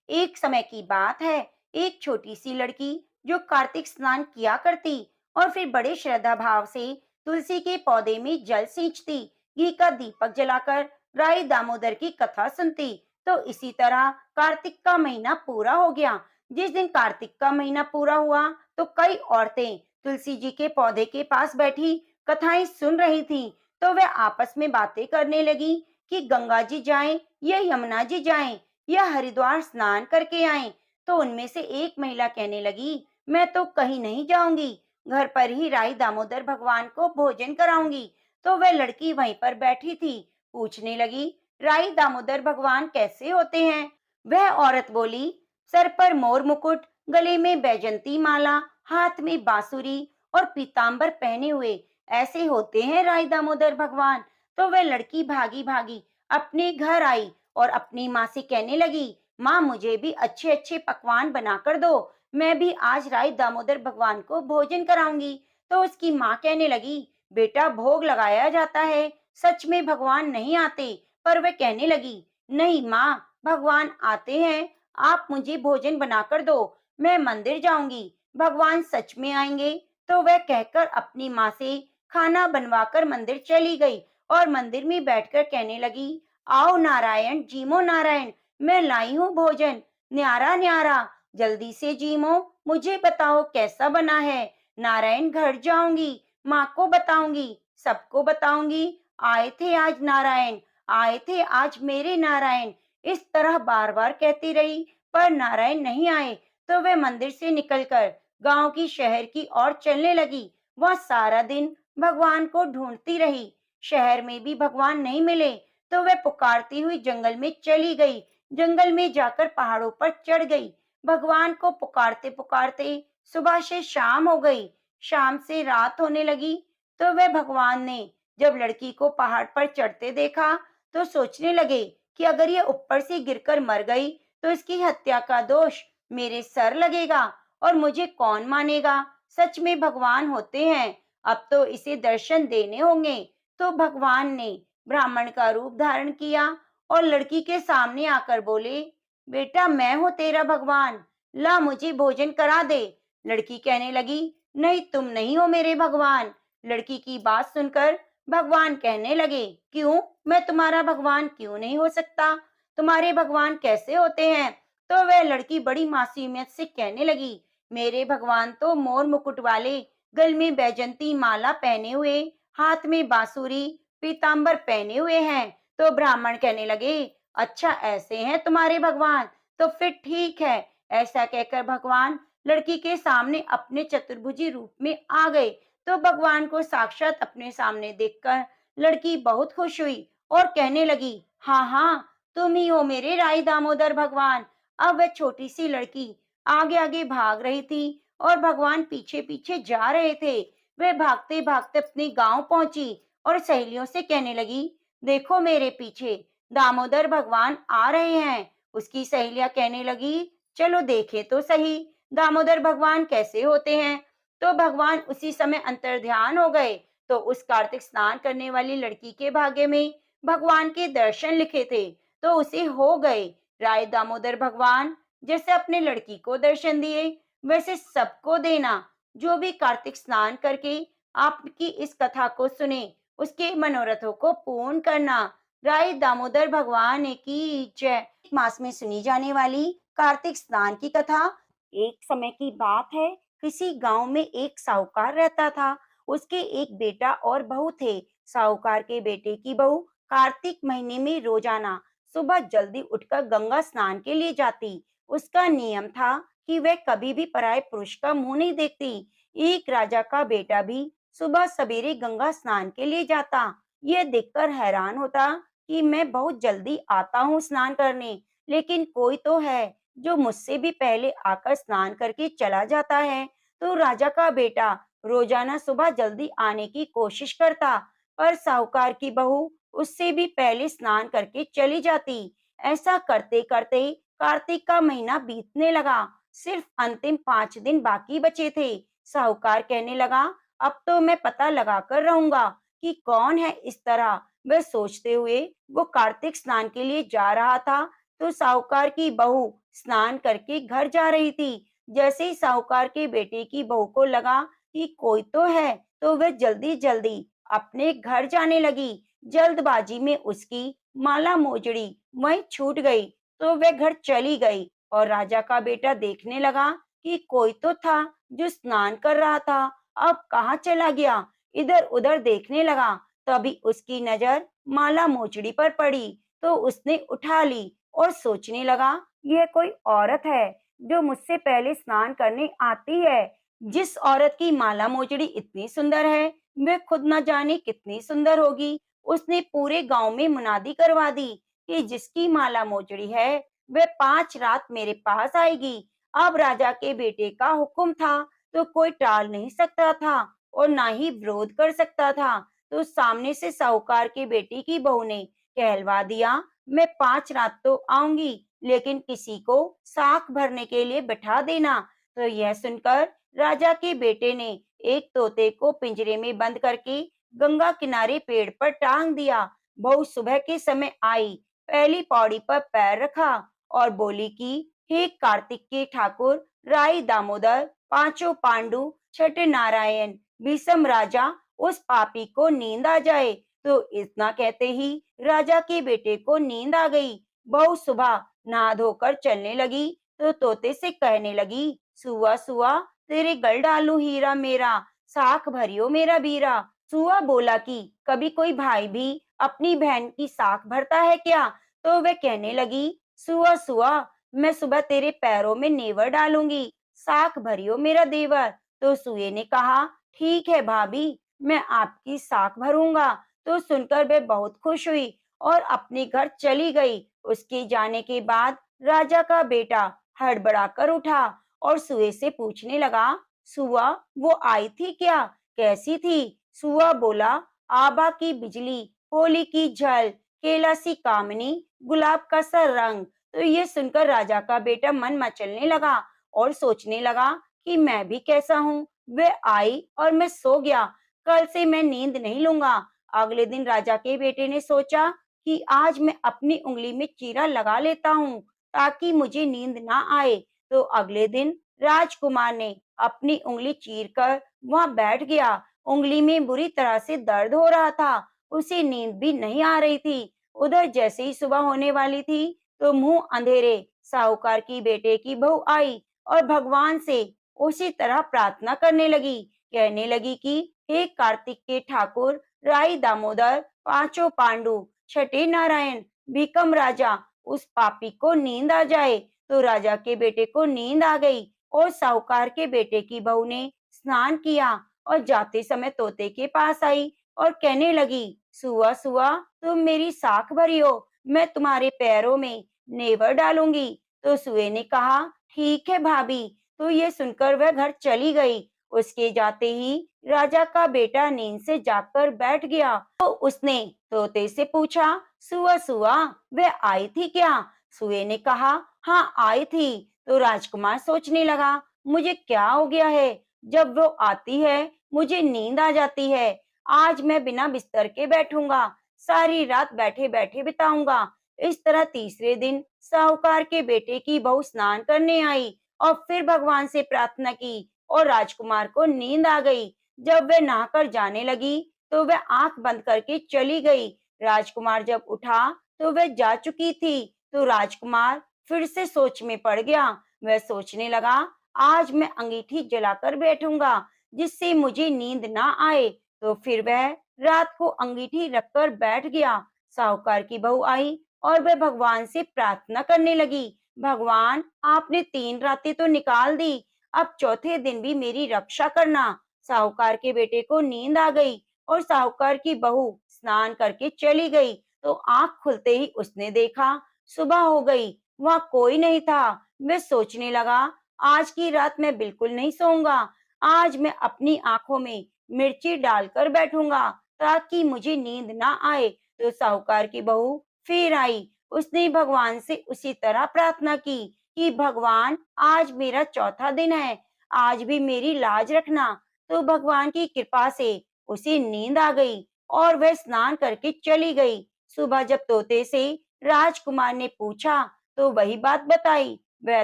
[SPEAKER 1] एक समय की बात है, एक छोटी सी लड़की जो कार्तिक स्नान किया करती और फिर बड़े श्रद्धा भाव से तुलसी के पौधे में जल सींचती, घी का दीपक जलाकर राई दामोदर की कथा सुनती। तो इसी तरह कार्तिक का महीना पूरा हो गया। जिस दिन कार्तिक का महीना पूरा हुआ तो कई औरतें तुलसी जी के पौधे के पास बैठी कथाएं सुन रही थीं। तो वे आपस में बातें करने लगी कि गंगा जी जाएं या यमुना जी जाएं या हरिद्वार स्नान करके आएं। तो उनमें से एक महिला कहने लगी, मैं तो कहीं नहीं जाऊंगी, घर पर ही राई दामोदर भगवान को भोजन कराऊंगी। तो वह लड़की वहीं पर बैठी थी, पूछने लगी, राई दामोदर भगवान कैसे होते हैं? वह औरत बोली, सर पर मोर मुकुट, गले में बैजंती माला, हाथ में बांसुरी और पीतांबर पहने हुए ऐसे होते हैं राय दामोदर भगवान। तो वह लड़की भागी भागी अपने घर आई और अपनी माँ से कहने लगी, माँ मुझे भी अच्छे अच्छे पकवान बनाकर दो, मैं भी आज राय दामोदर भगवान को भोजन कराऊंगी। तो उसकी माँ कहने लगी, बेटा भोग लगाया जाता है, सच में भगवान नहीं आते। पर वह कहने लगी, नहीं माँ, भगवान आते हैं, आप मुझे भोजन बनाकर दो, मैं मंदिर जाऊंगी, भगवान सच में आएंगे। तो वह कहकर अपनी माँ से खाना बनवाकर मंदिर चली गई और मंदिर में बैठकर कहने लगी, आओ नारायण जीमो नारायण, मैं लाई हूँ भोजन, न्यारा न्यारा, जल्दी से जीमो, मुझे बताओ कैसा बना है। नारायण घर जाऊंगी, माँ को बताऊंगी, सबको बताऊंगी, आए थे आज नारायण, आए थे आज मेरे नारायण। इस तरह बार बार कहती रही, पर नारायण नहीं आए। तो वह मंदिर से निकलकर गांव की शहर की ओर चलने लगी। वह सारा दिन भगवान को ढूंढती रही, शहर में भी भगवान नहीं मिले। तो वह पुकारती हुई जंगल में चली गई, जंगल में जाकर पहाड़ों पर चढ़ गई। भगवान को पुकारते पुकारते सुबह से शाम हो गई, शाम से रात होने लगी। तो वह भगवान ने जब लड़की को पहाड़ पर चढ़ते देखा तो सोचने लगे कि अगर ये ऊपर से गिरकर मर गई तो इसकी हत्या का दोष मेरे सर लगेगा और मुझे कौन मानेगा। सच में भगवान होते हैं, अब तो इसे दर्शन देने होंगे। तो भगवान ने ब्राह्मण का रूप धारण किया और लड़की के सामने आकर बोले, बेटा मैं हूँ तेरा भगवान, ला मुझे भोजन करा दे। लड़की कहने लगी, नहीं तुम नहीं हो मेरे भगवान। लड़की की बात सुनकर भगवान कहने लगे, क्यों, मैं तुम्हारा भगवान क्यों नहीं हो सकता? तुम्हारे भगवान कैसे होते हैं? तो वह लड़की बड़ी मासूमियत से कहने लगी, मेरे भगवान तो मोर मुकुट वाले, गल में बैजंती माला पहने हुए, हाथ में बांसुरी पीतांबर पहने हुए हैं। तो ब्राह्मण कहने लगे, अच्छा ऐसे हैं तुम्हारे भगवान, तो फिर ठीक है। ऐसा कहकर भगवान लड़की के सामने अपने चतुर्भुजी रूप में आ गए। तो भगवान को साक्षात अपने सामने देखकर लड़की बहुत खुश हुई और कहने लगी, हाँ हाँ, तुम ही हो मेरे राई दामोदर भगवान। अब वह छोटी सी लड़की आगे आगे भाग रही थी और भगवान पीछे पीछे जा रहे थे। वह भागते भागते अपने गांव पहुंची और सहेलियों से कहने लगी, देखो मेरे पीछे दामोदर भगवान आ रहे हैं, उसकी सहेलियां कहने लगी, चलो देखें तो सही दामोदर भगवान कैसे होते हैं। तो भगवान उसी समय अंतर्ध्यान हो गए। तो उस कार्तिक स्नान करने वाली लड़की के भाग्य में भगवान के दर्शन लिखे थे, तो उसे हो गए। राय दामोदर भगवान जैसे अपने लड़की को दर्शन दिए, वैसे सबको देना। जो भी कार्तिक स्नान करके आपकी इस कथा को सुने, उसके मनोरथों को पूर्ण करना। राय दामोदर भगवान की जय। मास में सुनी जाने वाली कार्तिक स्नान की कथा। एक समय की बात है, किसी गांव में एक साहूकार रहता था। उसके एक बेटा और बहू थे। साहूकार के बेटे की बहू कार्तिक महीने में रोजाना सुबह जल्दी उठकर गंगा स्नान के लिए जाती। उसका नियम था कि वह कभी भी पराये पुरुष का मुंह नहीं देखती। एक राजा का बेटा भी सुबह सवेरे गंगा स्नान के लिए जाता। यह देखकर हैरान होता कि मैं बहुत जल्दी आता हूँ स्नान करने, लेकिन कोई तो है जो मुझसे भी पहले आकर स्नान करके चला जाता है। तो राजा का बेटा रोजाना सुबह जल्दी आने की कोशिश करता, पर साहूकार की बहू उससे भी पहले स्नान करके चली जाती। ऐसा करते करते कार्तिक का महीना बीतने लगा। सिर्फ अंतिम 5 दिन बाकी बचे थे। साहूकार कहने लगा, अब तो मैं पता लगा कर रहूंगा कि कौन है इस तरह। वह सोचते हुए वो कार्तिक स्नान के लिए जा रहा था। तो साहूकार की बहू स्नान करके घर जा रही थी। जैसे ही साहूकार के बेटे की बहू को लगा कि कोई तो है, तो वह जल्दी जल्दी अपने घर जाने लगी। जल्दबाजी में उसकी माला मोजड़ी वहीं छूट गई, तो वह घर चली गई। और राजा का बेटा देखने लगा कि कोई तो था जो स्नान कर रहा था, अब कहाँ चला गया। इधर उधर देखने लगा, तभी उसकी नजर माला मोचड़ी पर पड़ी। तो उसने उठा ली और सोचने लगा, यह कोई औरत है जो मुझसे पहले स्नान करने आती है। जिस औरत की माला मोचड़ी इतनी सुंदर है, वह खुद न जाने कितनी सुंदर होगी। उसने पूरे गांव में मुनादी करवा दी कि जिसकी माला मोचड़ी है, वह 5 रात मेरे पास आएगी। अब राजा के बेटे का हुक्म था, तो कोई टाल नहीं सकता था और ना ही विरोध कर सकता था। तो सामने से साहूकार के बेटे की बहू ने कहलवा दिया, मैं 5 रात तो आऊंगी, लेकिन किसी को साख भरने के लिए बैठा देना। तो यह सुनकर राजा के बेटे ने एक तोते को पिंजरे में बंद करके गंगा किनारे पेड़ पर टांग दिया। बहू सुबह के समय आई, पहली पौड़ी पर पैर रखा और बोली कि हे कार्तिक के ठाकुर, राय दामोदर, पांचों पांडु, छठे नारायण, भीषम राजा, उस पापी को नींद आ जाए। तो इतना कहते ही राजा के बेटे को नींद आ गई। बहू सुबह नहा धोकर चलने लगी, तो तोते से कहने लगी, सुआ सुआ तेरे गल डालू हीरा मेरा, साख भरियो मेरा बीरा। सुआ बोला कि कभी कोई भाई भी अपनी बहन की साख भरता है क्या। तो वह कहने लगी, सुआ सुआ मैं सुबह तेरे पैरों में नेवर डालूंगी, साख भरियो मेरा देवर। तो सुए ने कहा, ठीक है भाभी, मैं आपकी साख भरूंगा। तो सुनकर वह बहुत खुश हुई और अपने घर चली गई। उसके जाने के बाद राजा का बेटा हड़बड़ाकर उठा और सुए से पूछने लगा, सुआ वो आई थी क्या, कैसी थी। सुआ बोला, आभा की बिजली, होली की झल, केला सी कामनी, गुलाब का सा रंग। तो ये सुनकर राजा का बेटा मन मचलने लगा और सोचने लगा कि मैं भी कैसा हूँ। वह आई और मैं सो गया, कल से मैं नींद नहीं लूंगा। अगले दिन राजा के बेटे ने सोचा कि आज मैं अपनी उंगली में चीरा लगा लेता हूँ ताकि मुझे नींद ना आए। तो अगले दिन राजकुमार ने अपनी उंगली चीरकर वहां बैठ गया। उंगली में बुरी तरह से दर्द हो रहा था, उसे नींद भी नहीं आ रही थी। उधर जैसे ही सुबह होने वाली थी, तो मुंह अंधेरे साहूकार की बेटे की बहू आई और भगवान से उसी तरह प्रार्थना करने लगी। कहने लगी कि हे कार्तिक के ठाकुर, राई दामोदर, पांचों पांडु, छठे नारायण, भीकम राजा, उस पापी को नींद आ जाए। तो राजा के बेटे को नींद आ गई और साहूकार के बेटे की बहू ने स्नान किया और जाते समय तोते के पास आई और कहने लगी, सुआ सुआ तुम मेरी साख भरी हो, मैं तुम्हारे पैरों में नेवर डालूंगी। तो सुए ने कहा, ठीक है भाभी। तो ये सुनकर वह घर चली गई। उसके जाते ही राजा का बेटा नींद से जागकर बैठ गया। तो उसने तोते से पूछा, सुआ सुआ वह आई थी क्या। सुए ने कहा, हाँ आई थी। तो राजकुमार सोचने लगा, मुझे क्या हो गया है? जब वो आती है, मुझे नींद आ जाती है। आज मैं बिना बिस्तर के बैठूंगा, सारी रात बैठे बैठे बिताऊंगा। इस तरह तीसरे दिन साहूकार के बेटे की बहू स्नान करने आई और फिर भगवान से प्रार्थना की और राजकुमार को नींद आ गई। जब वह नहाकर जाने लगी, तो वह आंख बंद करके चली गई। राजकुमार जब उठा, तो वह जा चुकी थी। तो राजकुमार फिर से सोच में पड़ गया। वह सोचने लगा, आज मैं अंगीठी जलाकर बैठूंगा, जिससे मुझे नींद ना आए। तो फिर वह रात को अंगीठी रखकर बैठ गया। साहूकार की बहू आई और वह भगवान से प्रार्थना करने लगी, भगवान आपने 3 रातें तो निकाल दी, अब चौथे दिन भी मेरी रक्षा करना। साहूकार के बेटे को नींद आ गई और साहूकार की बहू स्नान करके चली गई। तो आंख खुलते ही उसने देखा, सुबह हो गई, वहां कोई नहीं था। वह सोचने लगा, आज की रात मैं बिल्कुल नहीं सोऊंगा। आज मैं अपनी आंखों में मिर्ची डालकर बैठूंगा, ताकि मुझे नींद ना आए। तो साहूकार की बहू फिर आई। उसने भगवान से उसी तरह प्रार्थना की कि भगवान आज मेरा चौथा दिन है, आज भी मेरी लाज रखना। तो भगवान की कृपा से उसे नींद आ गई और वह स्नान करके चली गई। सुबह जब तोते से राजकुमार ने पूछा, तो वही बात बताई, वह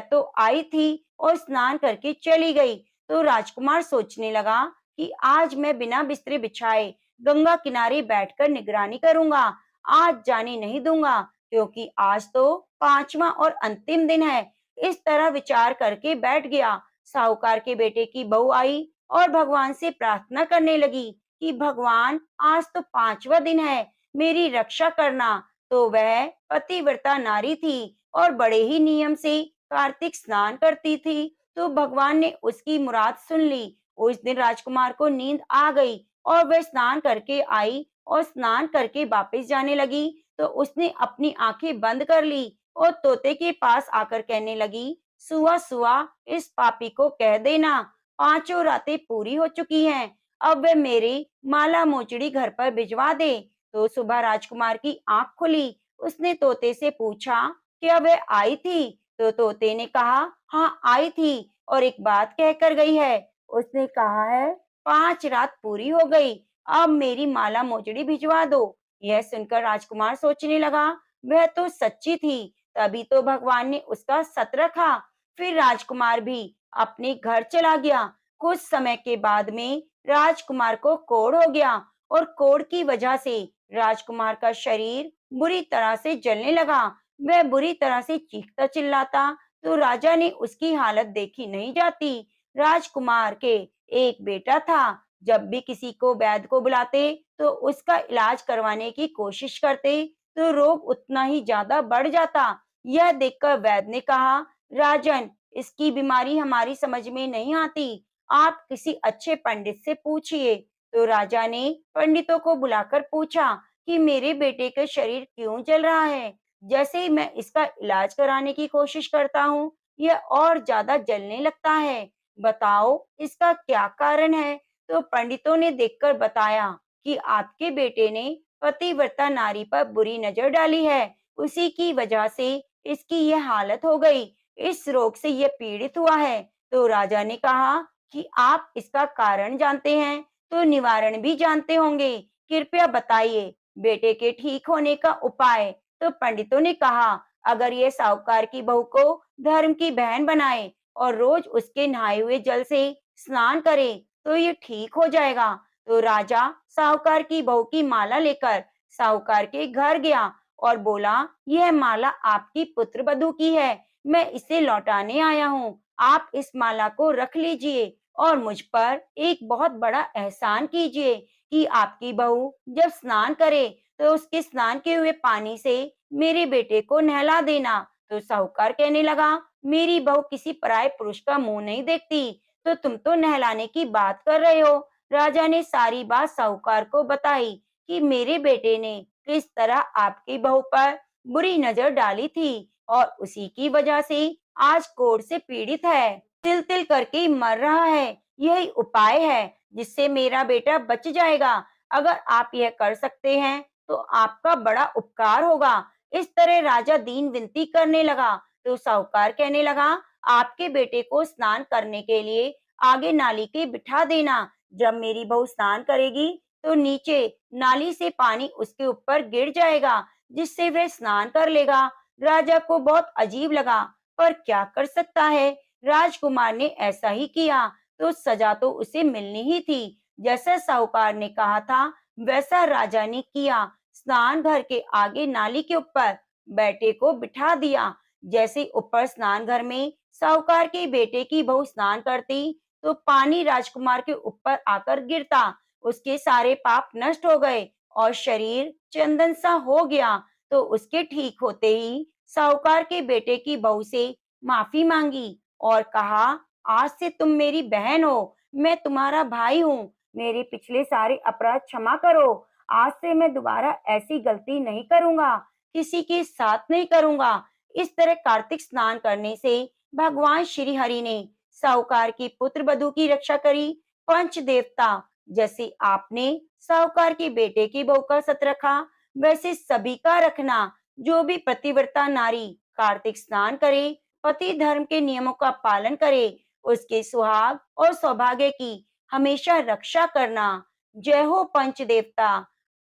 [SPEAKER 1] तो आई थी और स्नान करके चली गई। तो राजकुमार सोचने लगा कि आज मैं बिना बिस्तर बिछाए गंगा किनारे बैठकर निगरानी करूंगा। आज जाने नहीं दूंगा, क्योंकि आज तो पांचवा और अंतिम दिन है। इस तरह विचार करके बैठ गया। साहूकार के बेटे की बहू आई और भगवान से प्रार्थना करने लगी कि भगवान आज तो पांचवा दिन है, मेरी रक्षा करना। तो वह पतिव्रता नारी थी और बड़े ही नियम से कार्तिक स्नान करती थी। तो भगवान ने उसकी मुराद सुन ली। उस दिन राजकुमार को नींद आ गई और वह स्नान करके आई और स्नान करके वापस जाने लगी। तो उसने अपनी आंखें बंद कर ली और तोते के पास आकर कहने लगी, सुआ सुआ इस पापी को कह देना, पांचों रातें पूरी हो चुकी हैं, अब वह मेरी माला मोचड़ी घर पर भिजवा दे। तो सुबह राजकुमार की आंख खुली। उसने तोते से पूछा, क्या वह आई थी? तो तोते ने कहा, हाँ आई थी और एक बात कहकर गई है। उसने कहा है, 5 रात पूरी हो गई, अब मेरी माला मोचड़ी भिजवा दो। यह सुनकर राजकुमार सोचने लगा, वह तो सच्ची थी, तभी तो भगवान ने उसका सत रखा। फिर राजकुमार भी अपने घर चला गया। कुछ समय के बाद में राजकुमार को कोढ़ हो गया और कोढ़ की वजह से राजकुमार का शरीर बुरी तरह से जलने लगा। वह बुरी तरह से चीखता चिल्लाता, तो राजा ने उसकी हालत देखी नहीं जाती। राजकुमार के एक बेटा था। जब भी किसी को वैद्य को बुलाते, तो उसका इलाज करवाने की कोशिश करते, तो रोग उतना ही ज्यादा बढ़ जाता। यह देखकर वैद्य ने कहा, राजन इसकी बीमारी हमारी समझ में नहीं आती, आप किसी अच्छे पंडित से पूछिए। तो राजा ने पंडितों को बुलाकर पूछा कि मेरे बेटे का शरीर क्यों जल रहा है। जैसे ही मैं इसका इलाज कराने की कोशिश करता हूँ, यह और ज्यादा जलने लगता है। बताओ इसका क्या कारण है? तो पंडितों ने देखकर बताया कि आपके बेटे ने पतिव्रता नारी पर बुरी नजर डाली है, उसी की वजह से इसकी यह हालत हो गई, इस रोग से यह पीड़ित हुआ है। तो राजा ने कहा कि आप इसका कारण जानते हैं, तो निवारण भी जानते होंगे, कृपया बताइए बेटे के ठीक होने का उपाय। तो पंडितों ने कहा, अगर ये साहूकार की बहू को धर्म की बहन बनाए और रोज उसके नहाए हुए जल से स्नान करे, तो ये ठीक हो जाएगा। तो राजा साहूकार की बहू की माला लेकर साहूकार के घर गया और बोला, यह माला आपकी पुत्र वधू की है, मैं इसे लौटाने आया हूँ, आप इस माला को रख लीजिए और मुझ पर एक बहुत बड़ा एहसान कीजिए कि आपकी बहू जब स्नान करे, तो उसके स्नान के हुए पानी से मेरे बेटे को नहला देना। तो साहूकार कहने लगा, मेरी बहू किसी पराये पुरुष का मुंह नहीं देखती, तो तुम तो नहलाने की बात कर रहे हो। राजा ने सारी बात साहूकार को बताई कि मेरे बेटे ने किस तरह आपकी बहू पर बुरी नजर डाली थी और उसी की वजह से आज कोढ़ से पीड़ित है, तिल तिल करके मर रहा है। यही उपाय है जिससे मेरा बेटा बच जाएगा। अगर आप यह कर सकते हैं, तो आपका बड़ा उपकार होगा। इस तरह राजा दीन विनती करने लगा तो साहूकार कहने लगा, आपके बेटे को स्नान करने के लिए आगे नाली के बिठा देना। जब मेरी बहू स्नान करेगी तो नीचे नाली से पानी उसके ऊपर गिर जाएगा, जिससे वह स्नान कर लेगा। राजा को बहुत अजीब लगा, पर क्या कर सकता है। राजकुमार ने ऐसा ही किया, तो सजा तो उसे मिलनी ही थी। जैसा साहूकार ने कहा था वैसा राजा ने किया। स्नान घर के आगे नाली के ऊपर बेटे को बिठा दिया। जैसे ऊपर स्नान घर में साहूकार के बेटे की बहू स्नान करती तो पानी राजकुमार के ऊपर आकर गिरता। उसके सारे पाप नष्ट हो गए और शरीर चंदन सा हो गया। तो उसके ठीक होते ही साहूकार के बेटे की बहू से माफी मांगी और कहा, आज से तुम मेरी बहन हो, मैं तुम्हारा भाई हूँ। मेरे पिछले सारे अपराध क्षमा करो। आज से मैं दोबारा ऐसी गलती नहीं करूंगा, किसी के साथ नहीं करूंगा। इस तरह कार्तिक स्नान करने से भगवान श्री हरि ने साहूकार की पुत्र वधू की रक्षा करी। पंच देवता, जैसे आपने साहूकार के बेटे की बहू का सत रखा, वैसे सभी का रखना। जो भी पतिव्रता नारी कार्तिक स्नान करे, पति धर्म के नियमों का पालन करे, उसके सुहाग और सौभाग्य की हमेशा रक्षा करना। जय हो पंच देवता।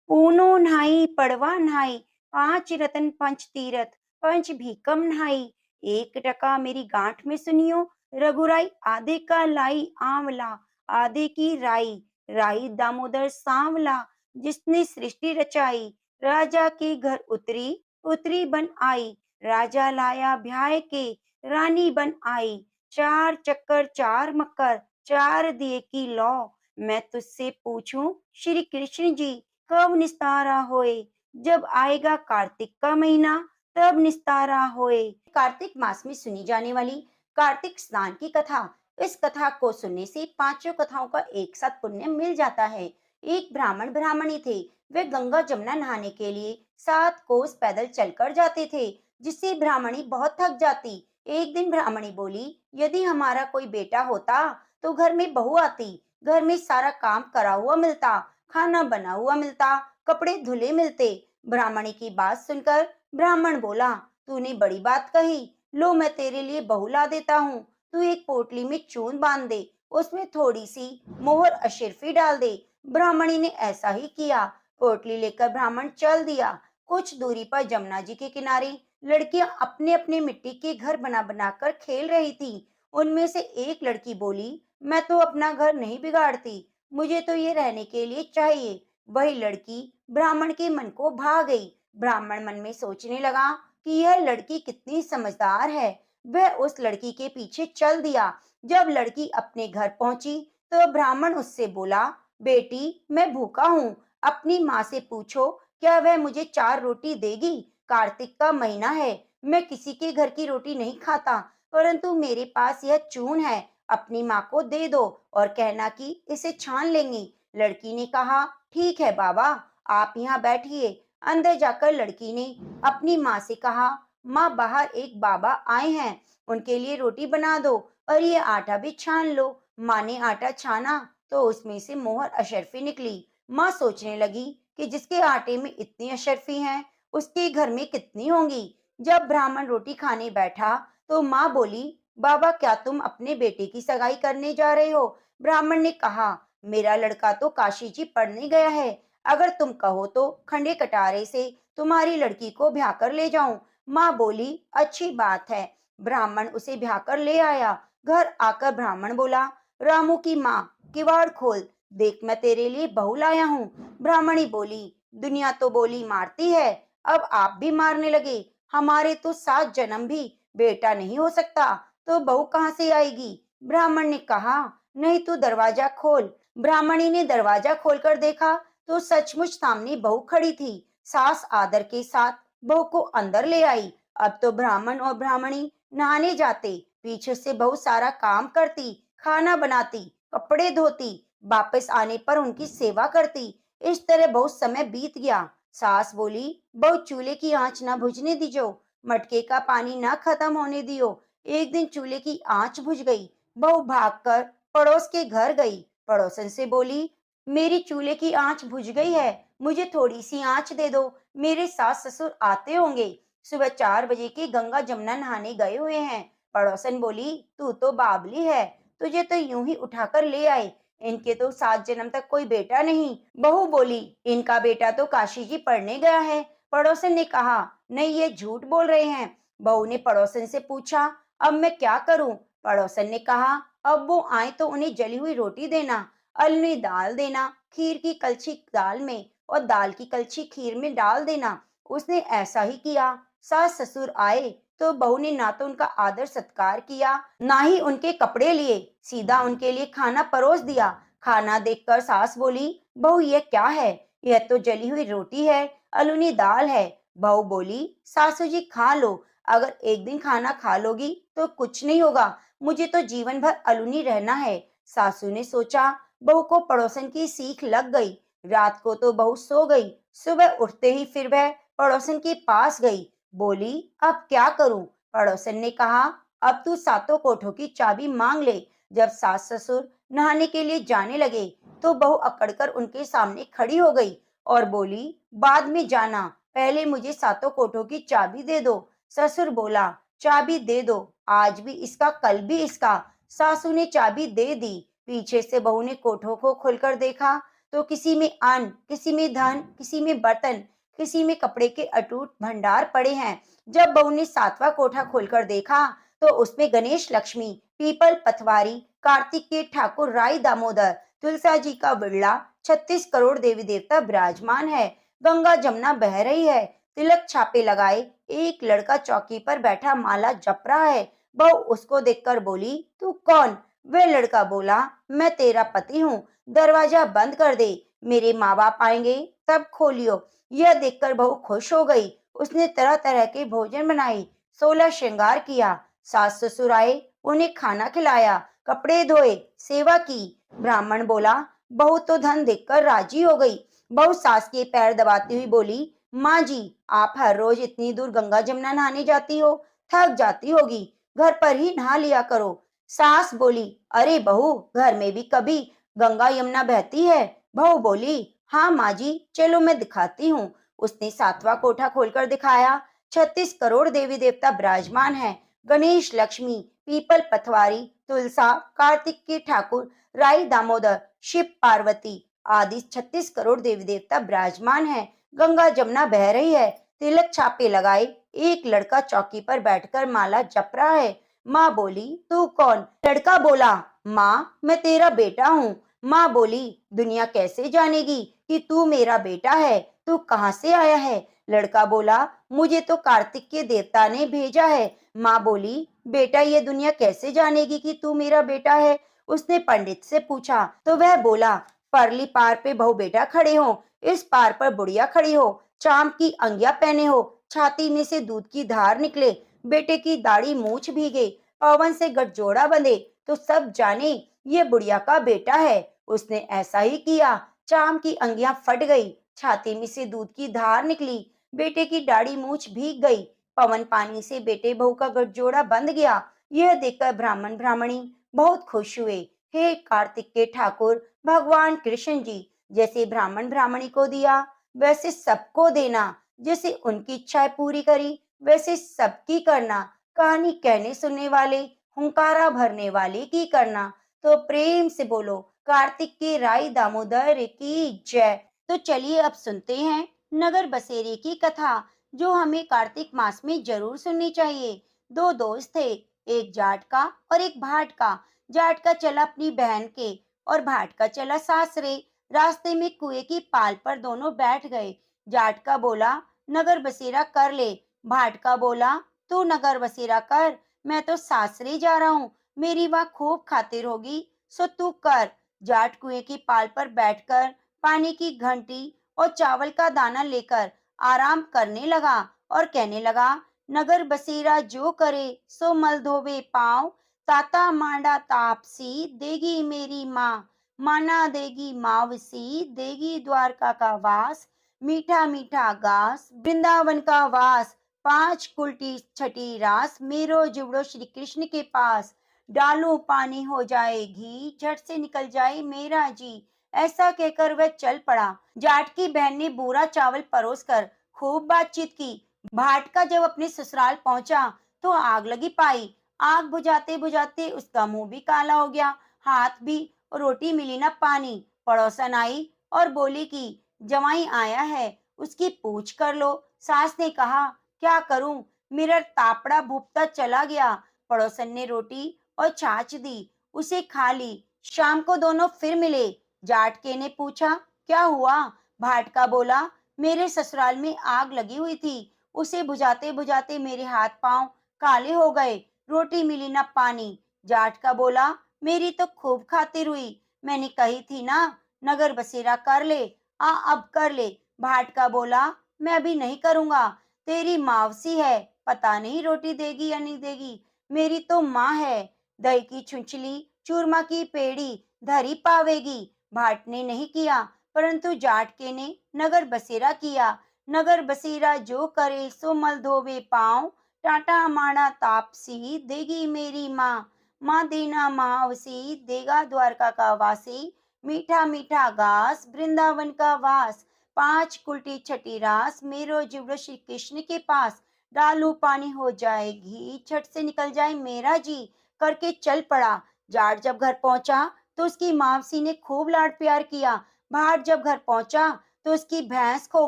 [SPEAKER 1] पूनो नहाई पड़वा नहाई, पांच रतन पंच तीरथ, पंच भीकम नहाई। एक टका मेरी गांठ में सुनियो, रघुराई आधे का लाई आंवला, आधे की राई। राई दामोदर सांवला, जिसने सृष्टि रचाई। राजा के घर उतरी, उतरी बन आई। राजा लाया ब्याह के, रानी बन आई। चार चक्कर चार मक्कर, चार दिए की लौ। मैं तुझसे पूछूं श्री कृष्ण जी, कब निस्तारा होए। जब आएगा कार्तिक का महीना, तब निस्तारा होए। कार्तिक मास में सुनी जाने वाली कार्तिक स्नान की कथा। इस कथा को सुनने से पांचों कथाओं का एक साथ पुण्य मिल जाता है। एक ब्राह्मण ब्राह्मणी थे। वे गंगा जमुना नहाने के लिए 7 कोस पैदल चलकर जाते थे, जिससे ब्राह्मणी बहुत थक जाती। एक दिन ब्राह्मणी बोली, यदि हमारा कोई बेटा होता तो घर में बहू आती, घर में सारा काम करा हुआ मिलता, खाना बना हुआ मिलता, कपड़े धुले मिलते। ब्राह्मणी की बात सुनकर ब्राह्मण बोला, तूने बड़ी बात कही, लो मैं तेरे लिए बहू ला देता हूँ। तू एक पोटली में चून बांध दे, उसमें थोड़ी सी मोहर अशर्फी डाल दे। ब्राह्मणी ने ऐसा ही किया। पोटली लेकर ब्राह्मण चल दिया। कुछ दूरी पर जमुना जी के किनारे लड़कियां अपने अपने मिट्टी के घर बना बनाकर खेल रही थी। उनमें से एक लड़की बोली, मैं तो अपना घर नहीं बिगाड़ती, मुझे तो ये रहने के लिए चाहिए। वही लड़की ब्राह्मण के मन को भा गई। ब्राह्मण मन में सोचने लगा कि यह लड़की कितनी समझदार है। वह उस लड़की के पीछे चल दिया। जब लड़की अपने घर पहुंची तो ब्राह्मण उससे बोला, बेटी मैं भूखा हूँ, अपनी माँ से पूछो क्या वह मुझे 4 रोटी देगी। कार्तिक का महीना है, मैं किसी के घर की रोटी नहीं खाता, परंतु मेरे पास यह चून है, अपनी माँ को दे दो और कहना कि इसे छान लेंगी। लड़की ने कहा, ठीक है बाबा, आप यहाँ बैठिए। अंदर जाकर लड़की ने अपनी माँ से कहा, माँ बाहर एक बाबा आए हैं, उनके लिए रोटी बना दो और ये आटा भी छान लो। माँ ने आटा छाना तो उसमें से मोहर अशर्फी निकली। माँ सोचने लगी कि जिसके आटे में इतनी अशर्फी हैं, उसके घर में कितनी होंगी। जब ब्राह्मण रोटी खाने बैठा तो माँ बोली, बाबा क्या तुम अपने बेटे की सगाई करने जा रहे हो। ब्राह्मण ने कहा, मेरा लड़का तो काशी जी पढ़ने गया है, अगर तुम कहो तो खंडे कटारे से तुम्हारी लड़की को ब्याह कर ले जाऊं। माँ बोली, अच्छी बात है। ब्राह्मण उसे ब्याह कर ले आया। घर आकर ब्राह्मण बोला, रामू की माँ किवाड़ खोल, देख मैं तेरे लिए बहू लाया हूँ। ब्राह्मणी बोली, दुनिया तो बोली मारती है, अब आप भी मारने लगे। हमारे तो 7 जन्म भी बेटा नहीं हो सकता, तो बहू कहाँ से आएगी। ब्राह्मण ने कहा, नहीं तू दरवाजा खोल। ब्राह्मणी ने दरवाजा खोलकर देखा तो सचमुच सामने बहू खड़ी थी। सास आदर के साथ बहू को अंदर ले आई। अब तो ब्राह्मण और ब्राह्मणी नहाने जाते, पीछे से बहू सारा काम करती, खाना बनाती, कपड़े धोती, वापस आने पर उनकी सेवा करती। इस तरह बहुत समय बीत गया। सास बोली, बहू चूल्हे की आंच ना बुझने दीजो, मटके का पानी ना खत्म होने दियो। एक दिन चूल्हे की आंच बुझ गई। बहू भागकर पड़ोस के घर गई। पड़ोसन से बोली, मेरी चूल्हे की आंच बुझ गई है, मुझे थोड़ी सी आँच दे दो, मेरे सास ससुर आते होंगे, सुबह 4 बजे के गंगा जमुना नहाने गए हुए हैं। पड़ोसन बोली, तू तो बावली है, तुझे तो यूं ही उठाकर ले आए, इनके तो 7 जन्म तक कोई बेटा नहीं। बहू बोली, इनका बेटा तो काशी जी पढ़ने गया है। पड़ोसन ने कहा, नहीं ये झूठ बोल रहे हैं। बहू ने पड़ोसन से पूछा, अब मैं क्या करूं? पड़ोसन ने कहा, अब वो आए तो उन्हें जली हुई रोटी देना, अलनी दाल देना, खीर की कलछी दाल में और दाल की कलछी खीर में डाल देना। उसने ऐसा ही किया। सास ससुर आए तो बहू ने ना तो उनका आदर सत्कार किया, ना ही उनके कपड़े लिए, सीधा उनके लिए खाना परोस दिया। खाना देखकर सास बोली, बहू ये क्या है? यह तो जली हुई रोटी है, अलूनी दाल है। बहू बोली, सासू जी खा लो, अगर एक दिन खाना खा लोगी तो कुछ नहीं होगा, मुझे तो जीवन भर अलूनी रहना है। सासू ने सोचा, बहू को पड़ोसन की सीख लग गई। रात को तो बहू सो गई। सुबह उठते ही फिर वह पड़ोसन के पास गई। बोली, अब क्या करूं? पड़ोसन ने कहा, अब तू सातों कोठों की चाबी मांग ले। जब सास ससुर नहाने के लिए जाने लगे तो बहू अकड़कर उनके सामने खड़ी हो गई और बोली, बाद में जाना, पहले मुझे सातों कोठों की चाबी दे दो। ससुर बोला, चाबी दे दो, आज भी इसका कल भी इसका। सासू ने चाबी दे दी। पीछे से बहू ने कोठों को खोलकर देखा तो किसी में अन्न, किसी में धन, किसी में बर्तन, किसी में कपड़े के अटूट भंडार पड़े हैं। जब बहू ने सातवां कोठा खोलकर देखा तो उसमें गणेश लक्ष्मी, पीपल पथवारी, कार्तिक के ठाकुर राई दामोदर, तुलसा जी का बिड़ला, 36 करोड़ देवी देवता विराजमान है। गंगा जमुना बह रही है। तिलक छापे लगाए एक लड़का चौकी पर बैठा माला जप रहा है। बहू उसको देखकर बोली, तू कौन? वह लड़का बोला, मैं तेरा पति हूँ, दरवाजा बंद कर दे, मेरे माँ बाप आएंगे तब खोलियो। यह देखकर बहू खुश हो गई। उसने तरह तरह के भोजन बनाए, 16 श्रृंगार किया। सास ससुर आए, उन्हें खाना खिलाया, कपड़े धोए, सेवा की। ब्राह्मण बोला, बहू तो धन देखकर राजी हो गई। बहू सास के पैर दबाती हुई बोली, माँ जी, आप हर रोज इतनी दूर गंगा जमुना नहाने जाती हो, थक जाती होगी, घर पर ही नहा लिया करो। सास बोली, अरे बहू, घर में भी कभी गंगा यमुना बहती है। बहू बोली, हाँ माँ जी, चलो मैं दिखाती हूँ। उसने सातवां कोठा खोलकर दिखाया। 36 करोड़ देवी देवता विराजमान है। गणेश लक्ष्मी, पीपल पथवारी, तुलसा, कार्तिक के ठाकुर, राई दामोदर, शिव पार्वती आदि 36 करोड़ देवी देवता विराजमान है। गंगा जमुना बह रही है। तिलक छापे लगाए एक लड़का चौकी पर बैठकर माला जप रहा है। माँ बोली, तू कौन? लड़का बोला, माँ मैं तेरा बेटा हूँ। माँ बोली, दुनिया कैसे जानेगी कि तू मेरा बेटा है? तू कहाँ से आया है? लड़का बोला, मुझे तो कार्तिक के देवता ने भेजा है। माँ बोली, बेटा ये दुनिया कैसे जानेगी कि तू मेरा बेटा है? उसने पंडित से पूछा तो वह बोला, परली पार पे बहू बेटा खड़े हो, इस पार पर बुढ़िया खड़ी हो, चांद की अंगिया पहने हो, छाती में से दूध की धार निकले, बेटे की दाढ़ी मूछ भीगे, पवन से गठजोड़ा बंधे तो सब जाने ये बुढ़िया का बेटा है। उसने ऐसा ही किया। चांद की अंगियां फट गई, छाती में से दूध की धार निकली, बेटे की दाढ़ी मूछ भीग गई, पवन पानी से बेटे बहू का गठजोड़ा बंध गया। यह देखकर ब्राह्मण ब्राह्मणी बहुत खुश हुए। हे कार्तिक के ठाकुर भगवान कृष्ण जी, जैसे ब्राह्मण ब्राह्मणी को दिया वैसे सबको देना, जैसे उनकी इच्छाएं पूरी करी वैसे सबकी करना, कहानी कहने सुनने वाले, हुंकारा भरने वाले की करना। तो प्रेम से बोलो कार्तिक के राई दामोदर की जय। तो चलिए अब सुनते हैं नगर बसेरे की कथा, जो हमें कार्तिक मास में जरूर सुननी चाहिए। दो दोस्त थे, एक जाट का और एक भाट का। जाट का चला अपनी बहन के और भाट का चला सासरे। रास्ते में कुएं की पाल पर दोनों बैठ गए। जाट का बोला, नगर बसेरा कर ले। भाट का बोला, तू नगर बसेरा कर, मैं तो सासरे जा रहा हूँ, मेरी वहां खूब खातिर होगी, सो तू कर। जाट कुएं की पाल पर बैठकर पानी की घंटी और चावल का दाना लेकर आराम करने लगा और कहने लगा, नगर बसेरा जो करे सो मल धोवे पाँव, ताता मांडा तापसी देगी मेरी माँ, माना देगी मावसी देगी द्वारका का वास, मीठा मीठा घास वृंदावन का वास, 5 कुलटी छठी रास मेरो जुबड़ो श्री कृष्ण के पास, डालू पानी हो जाए घी झट से निकल जाए मेरा जी, ऐसा कहकर वह चल पड़ा। जाट की बहन ने बूरा चावल परोसकर खूब बातचीत की। भाट का जब अपने ससुराल पहुंचा तो आग लगी पाई। आग बुझाते बुझाते उसका मुंह भी काला हो गया, हाथ भी। रोटी मिली ना पानी। पड़ोसन आई और बोली कि जवाई आया है, उसकी पूछ कर लो। सास ने कहा, क्या करूं, मेरा तापड़ा भुपता चला गया। पड़ोसन ने रोटी और छाछ दी, उसे खा ली। शाम को दोनों फिर मिले। जाटके ने पूछा, क्या हुआ? भाट का बोला, मेरे ससुराल में आग लगी हुई थी, उसे बुझाते बुझाते मेरे हाथ पांव काले हो गए, रोटी मिली ना पानी। जाट का बोला, मेरी तो खूब खातिर हुई, मैंने कही थी ना नगर बसेरा कर ले। अब कर ले। भाट का बोला, मैं अभी नहीं करूंगा, तेरी मावसी है, पता नहीं रोटी देगी या नहीं देगी। मेरी तो माँ है, दही की छुंचली चूरमा की पेड़ी धरी पावेगी। भाट ने नहीं किया, परंतु जाटके ने नगर बसेरा किया। नगर बसेरा जो करे सो मल धोवे पाँव, टाटा माड़ा तापसी देगी मेरी माँ। माँ देना मावसी देगा द्वारका का वासी, मीठा मीठा घास वृंदावन का वास। पांच कुल्टी छठी रास मेरो जीव श्री कृष्ण के पास। डालू पानी हो जाएगी छट से निकल जाए मेरा जी, करके चल पड़ा। जाट जब घर पहुंचा तो उसकी मावसी ने खूब लाड प्यार किया। भाट जब घर पहुंचा तो उसकी भैंस खो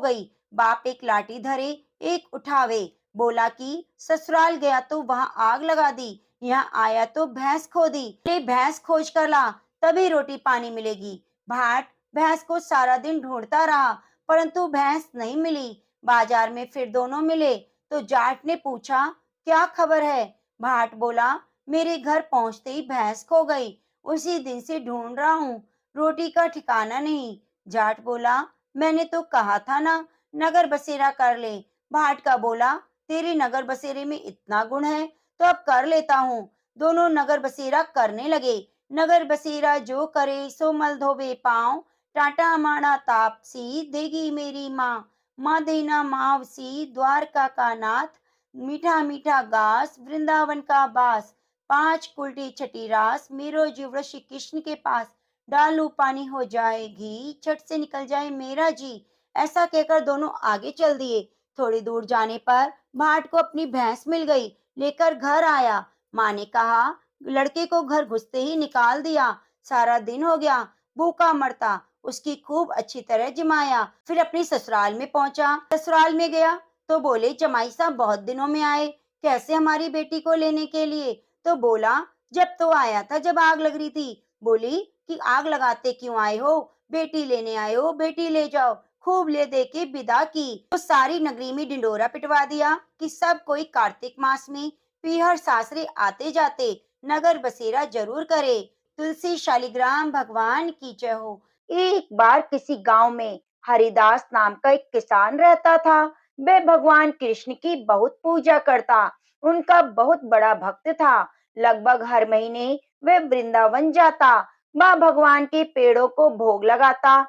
[SPEAKER 1] गई। बाप एक लाठी धरे एक उठावे, बोला कि ससुराल गया तो वहां आग लगा दी, यहाँ आया तो भैंस खो दी। ले भैंस खोज कर ला, तभी रोटी पानी मिलेगी। भाट भैंस को सारा दिन ढूंढता रहा, परंतु भैंस नहीं मिली। बाजार में फिर दोनों मिले तो जाट ने पूछा, क्या खबर है? भाट बोला, मेरे घर पहुंचते ही भैंस खो गई, उसी दिन से ढूंढ रहा हूँ, रोटी का ठिकाना नहीं। जाट बोला, मैंने तो कहा था ना नगर बसेरा कर ले। भाट का बोला, तेरे नगर बसेरे में इतना गुण है तो अब कर लेता हूँ। दोनों नगर बसेरा करने लगे। नगर बसेरा जो करे सो मल धोवे पाँव, टाटा माड़ा तापसी देगी मेरी माँ। माँ देना मावसी द्वारका का नाथ, मीठा मीठा घास वृंदावन का बास। पांच कुल्टी छठी रास मेरो जीव श्री कृष्ण के पास। डालू पानी हो जाएगी छट से निकल जाए मेरा जी। ऐसा कहकर दोनों आगे चल दिए। थोड़ी दूर जाने पर भाट को अपनी भैंस मिल गई, लेकर घर आया। माँ ने कहा, लड़के को घर घुसते ही निकाल दिया, सारा दिन हो गया भूखा मरता। उसकी खूब अच्छी तरह जिमाया, फिर अपनी ससुराल में पहुंचा। ससुराल में गया तो बोले, जमाई साहब बहुत दिनों में आए, कैसे हमारी बेटी को लेने के लिए? तो बोला, जब तो आया था जब आग लग रही थी। बोली कि आग लगाते क्यों आए हो? बेटी लेने आए हो, बेटी ले जाओ। खूब ले दे के विदा की। तो सारी नगरी में ढिंडोरा पिटवा दिया कि सब कोई कार्तिक मास में पीहर सासरे आते जाते नगर बसेरा जरूर करे। तुलसी शालिग्राम भगवान की जय हो। एक बार किसी गांव में हरिदास नाम का एक किसान रहता था। वह भगवान कृष्ण की बहुत पूजा करता, उनका बहुत बड़ा भक्त था। लगभग हर महीने वह वृंदावन जाता, वह भगवान के पेड़ों को भोग लगाता।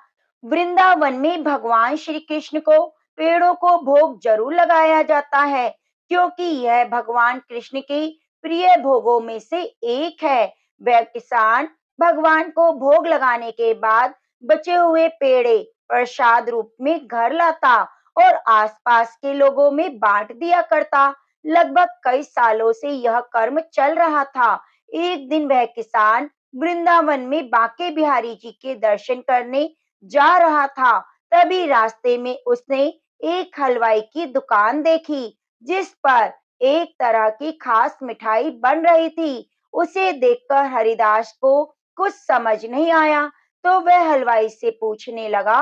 [SPEAKER 1] वृंदावन में भगवान श्री कृष्ण को पेड़ों को भोग जरूर लगाया जाता है, क्योंकि यह भगवान कृष्ण के प्रिय भोगों में से एक है। वह किसान भगवान को भोग लगाने के बाद बचे हुए पेड़े प्रसाद रूप में घर लाता और आसपास के लोगों में बांट दिया करता। लगभग कई सालों से यह कर्म चल रहा था। एक दिन वह किसान वृंदावन में बांके बिहारी जी के दर्शन करने जा रहा था। तभी रास्ते में उसने एक हलवाई की दुकान देखी, जिस पर एक तरह की खास मिठाई बन रही थी। उसे देखकर हरिदास को कुछ समझ नहीं आया, तो वह हलवाई से पूछने लगा,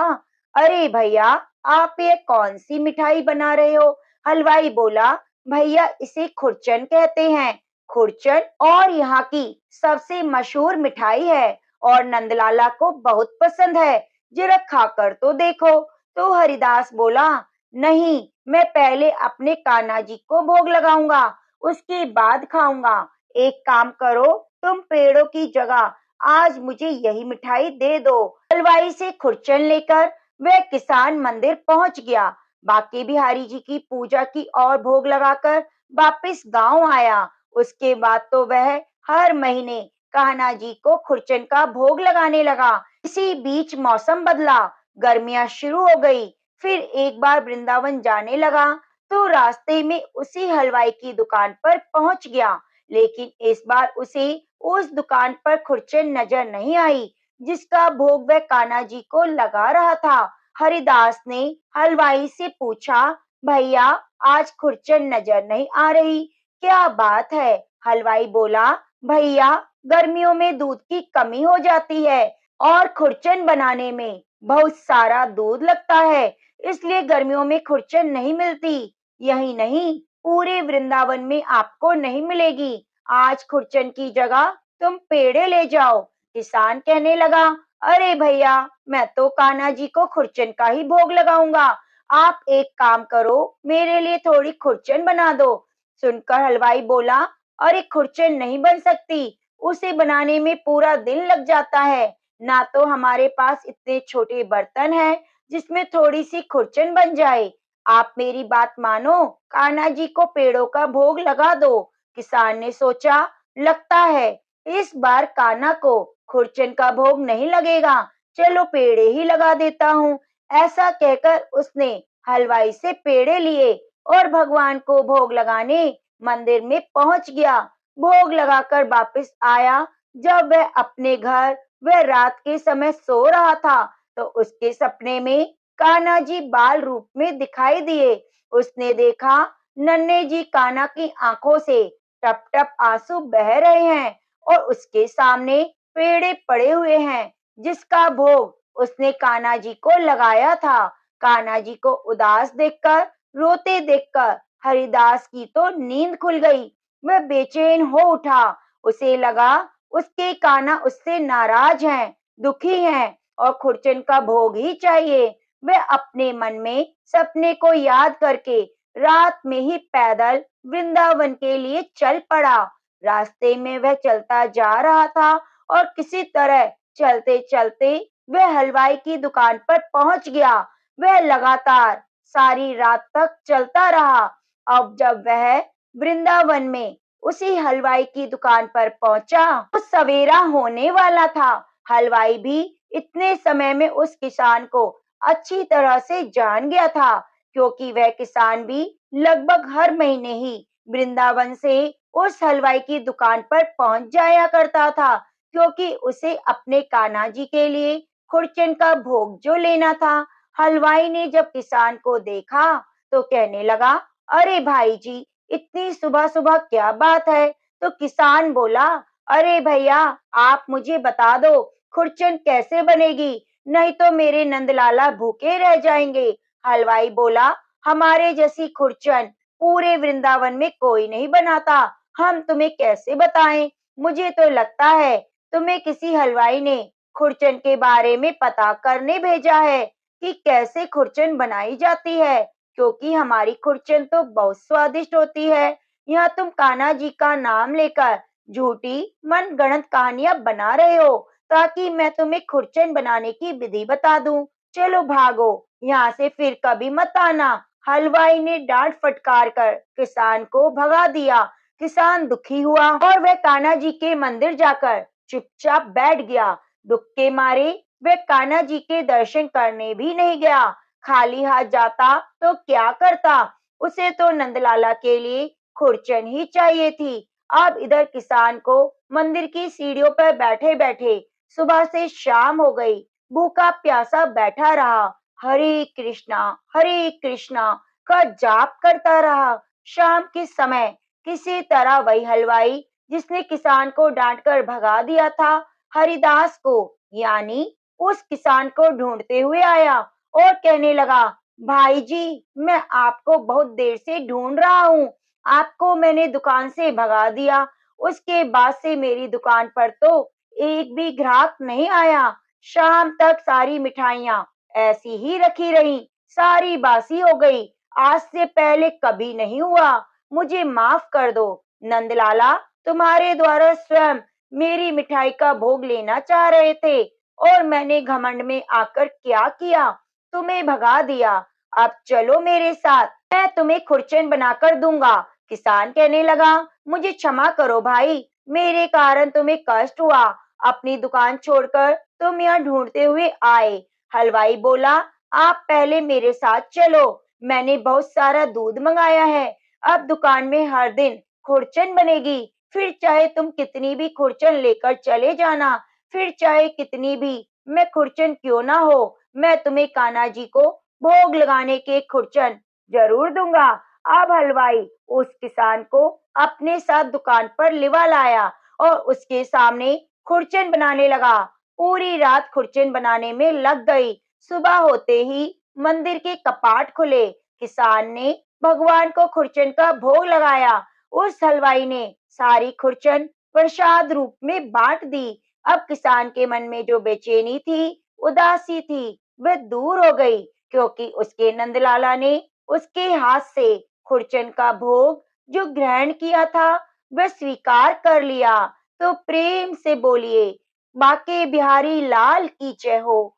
[SPEAKER 1] अरे भैया, आप ये कौन सी मिठाई बना रहे हो? हलवाई बोला, भैया इसे खुरचन कहते हैं। खुरचन और यहाँ की सबसे मशहूर मिठाई है और नंदलाला को बहुत पसंद है, जरा खाकर तो देखो। तो हरिदास बोला, नहीं, मैं पहले अपने कान्हा जी को भोग लगाऊंगा, उसके बाद खाऊंगा। एक काम करो, तुम पेड़ों की जगह आज मुझे यही मिठाई दे दो। हलवाई से खुरचन लेकर वह किसान मंदिर पहुंच गया। बांके बिहारी जी की पूजा की और भोग लगाकर वापस गांव आया। उसके बाद तो वह हर महीने कान्हा जी को खुरचन का भोग लगाने लगा। इसी बीच मौसम बदला, गर्मियां शुरू हो गई। फिर एक बार वृंदावन जाने लगा तो रास्ते में उसी हलवाई की दुकान पर पहुंच गया, लेकिन इस बार उसे उस दुकान पर खुरचन नजर नहीं आई जिसका भोग वह कान्हा जी को लगा रहा था। हरिदास ने हलवाई से पूछा, भैया आज खुरचन नजर नहीं आ रही, क्या बात है? हलवाई बोला, भैया गर्मियों में दूध की कमी हो जाती है और खुरचन बनाने में बहुत सारा दूध लगता है, इसलिए गर्मियों में खुरचन नहीं मिलती। यही नहीं, पूरे वृंदावन में आपको नहीं मिलेगी। आज खुरचन की जगह तुम पेड़े ले जाओ। किसान कहने लगा, अरे भैया मैं तो कान्हा जी को खुरचन का ही भोग लगाऊंगा। आप एक काम करो, मेरे लिए थोड़ी खुरचन बना दो। सुनकर हलवाई बोला, अरे खुरचन नहीं बन सकती, उसे बनाने में पूरा दिन लग जाता है। ना तो हमारे पास इतने छोटे बर्तन हैं जिसमें थोड़ी सी खुरचन बन जाए। आप मेरी बात मानो, कान्हा जी को पेड़ों का भोग लगा दो। किसान ने सोचा, लगता है इस बार कान्हा को खुरचन का भोग नहीं लगेगा, चलो पेड़े ही लगा देता हूँ। ऐसा कहकर उसने हलवाई से पेड़े लिए और भगवान को भोग लगाने मंदिर में पहुंच गया। भोग लगाकर वापस आया। जब वह अपने घर वह रात के समय सो रहा था तो उसके सपने में कान्हा जी बाल रूप में दिखाई दिए। उसने देखा नन्हे जी कान्हा की आंखों से टप टप आंसू बह रहे हैं और उसके सामने पेड़े पड़े हुए हैं जिसका भोग उसने कान्हा जी को लगाया था। कान्हा जी को उदास देखकर, रोते देखकर हरिदास की तो नींद खुल गई। वह बेचैन हो उठा। उसे लगा उसके कान्हा उससे नाराज हैं, दुखी हैं और खुरचन का भोग ही चाहिए। वह अपने मन में सपने को याद करके रात में ही पैदल वृंदावन के लिए चल पड़ा। रास्ते में वह चलता जा रहा था और किसी तरह चलते चलते वह हलवाई की दुकान पर पहुंच गया। वह लगातार सारी रात तक चलता रहा। अब जब वह वृंदावन में उसी हलवाई की दुकान पर पहुंचा तो सवेरा होने वाला था। हलवाई भी इतने समय में उस किसान को अच्छी तरह से जान गया था, क्योंकि वह किसान भी लगभग हर महीने ही वृंदावन से उस हलवाई की दुकान पर पहुंच जाया करता था, क्योंकि उसे अपने कान्हा जी के लिए खुरचन का भोग जो लेना था। हलवाई ने जब किसान को देखा तो कहने लगा, अरे भाई जी इतनी सुबह सुबह क्या बात है? तो किसान बोला, अरे भैया आप मुझे बता दो खुरचन कैसे बनेगी, नहीं तो मेरे नंदलाला भूखे रह जाएंगे। हलवाई बोला, हमारे जैसी खुरचन पूरे वृंदावन में कोई नहीं बनाता, हम तुम्हें कैसे बताएं? मुझे तो लगता है तुम्हें किसी हलवाई ने खुरचन के बारे में पता करने भेजा है कि कैसे खुरचन बनाई जाती है, क्योंकि हमारी खुरचन तो बहुत स्वादिष्ट होती है। यहाँ तुम कान्हा जी का नाम लेकर झूठी मनगढ़ंत कहानियां बना रहे हो ताकि मैं तुम्हें खुरचन बनाने की विधि बता दूं। चलो भागो, यहाँ से फिर कभी मत आना। हलवाई ने डांट फटकार कर किसान को भगा दिया। किसान दुखी हुआ और वह कान्हा जी के मंदिर जाकर चुपचाप बैठ गया। दुख के मारे वह कान्हा जी के दर्शन करने भी नहीं गया। खाली हाथ जाता तो क्या करता? उसे तो नंदलाला के लिए खुरचन ही चाहिए थी। अब इधर किसान को मंदिर की सीढ़ियों पर बैठे बैठे सुबह से शाम हो गई, भूखा प्यासा बैठा रहा। हरे कृष्णा का जाप करता रहा। शाम के समय किसी तरह वही हलवाई जिसने किसान को डांटकर भगा दिया था, हरिदास को यानी उस किसान को ढूंढते हुए आया और कहने लगा, भाई जी मैं आपको बहुत देर से ढूंढ रहा हूँ। आपको मैंने दुकान से भगा दिया, उसके बाद से मेरी दुकान पर तो एक भी ग्राहक नहीं आया। शाम तक सारी मिठाइयाँ ऐसी ही रखी रही, सारी बासी हो गई। आज से पहले कभी नहीं हुआ, मुझे माफ कर दो। नंदलाला तुम्हारे द्वारा स्वयं मेरी मिठाई का भोग लेना चाह रहे थे और मैंने घमंड में आकर क्या किया, तुम्हें भगा दिया। अब चलो मेरे साथ, मैं तुम्हें खुरचन बनाकर दूंगा। किसान कहने लगा, मुझे क्षमा करो भाई, मेरे कारण तुम्हें कष्ट हुआ। अपनी दुकान छोड़कर तुम यहाँ ढूंढते हुए आए। हलवाई बोला, आप पहले मेरे साथ चलो, मैंने बहुत सारा दूध मंगाया है। अब दुकान में हर दिन खुरचन बनेगी, फिर चाहे तुम कितनी भी खुरचन लेकर चले जाना, फिर चाहे कितनी भी मैं खुरचन क्यों ना हो, मैं तुम्हें कान्हा जी को भोग लगाने के खुरचन जरूर दूंगा। अब हलवाई उस किसान को अपने साथ दुकान पर लिवा लाया और उसके सामने खुरचन बनाने लगा। पूरी रात खुरचन बनाने में लग गई। सुबह होते ही मंदिर के कपाट खुले। किसान ने भगवान को खुरचन का भोग लगाया। उस हलवाई ने सारी खुरचन प्रसाद रूप में बांट दी। अब किसान के मन में जो बेचैनी थी, उदासी थी, वह दूर हो गई, क्योंकि उसके नंदलाला ने उसके हाथ से खुरचन का भोग जो ग्रहण किया था, वह स्वीकार कर लिया। तो प्रेम से बोलिए, बाके बिहारी लाल की जय हो।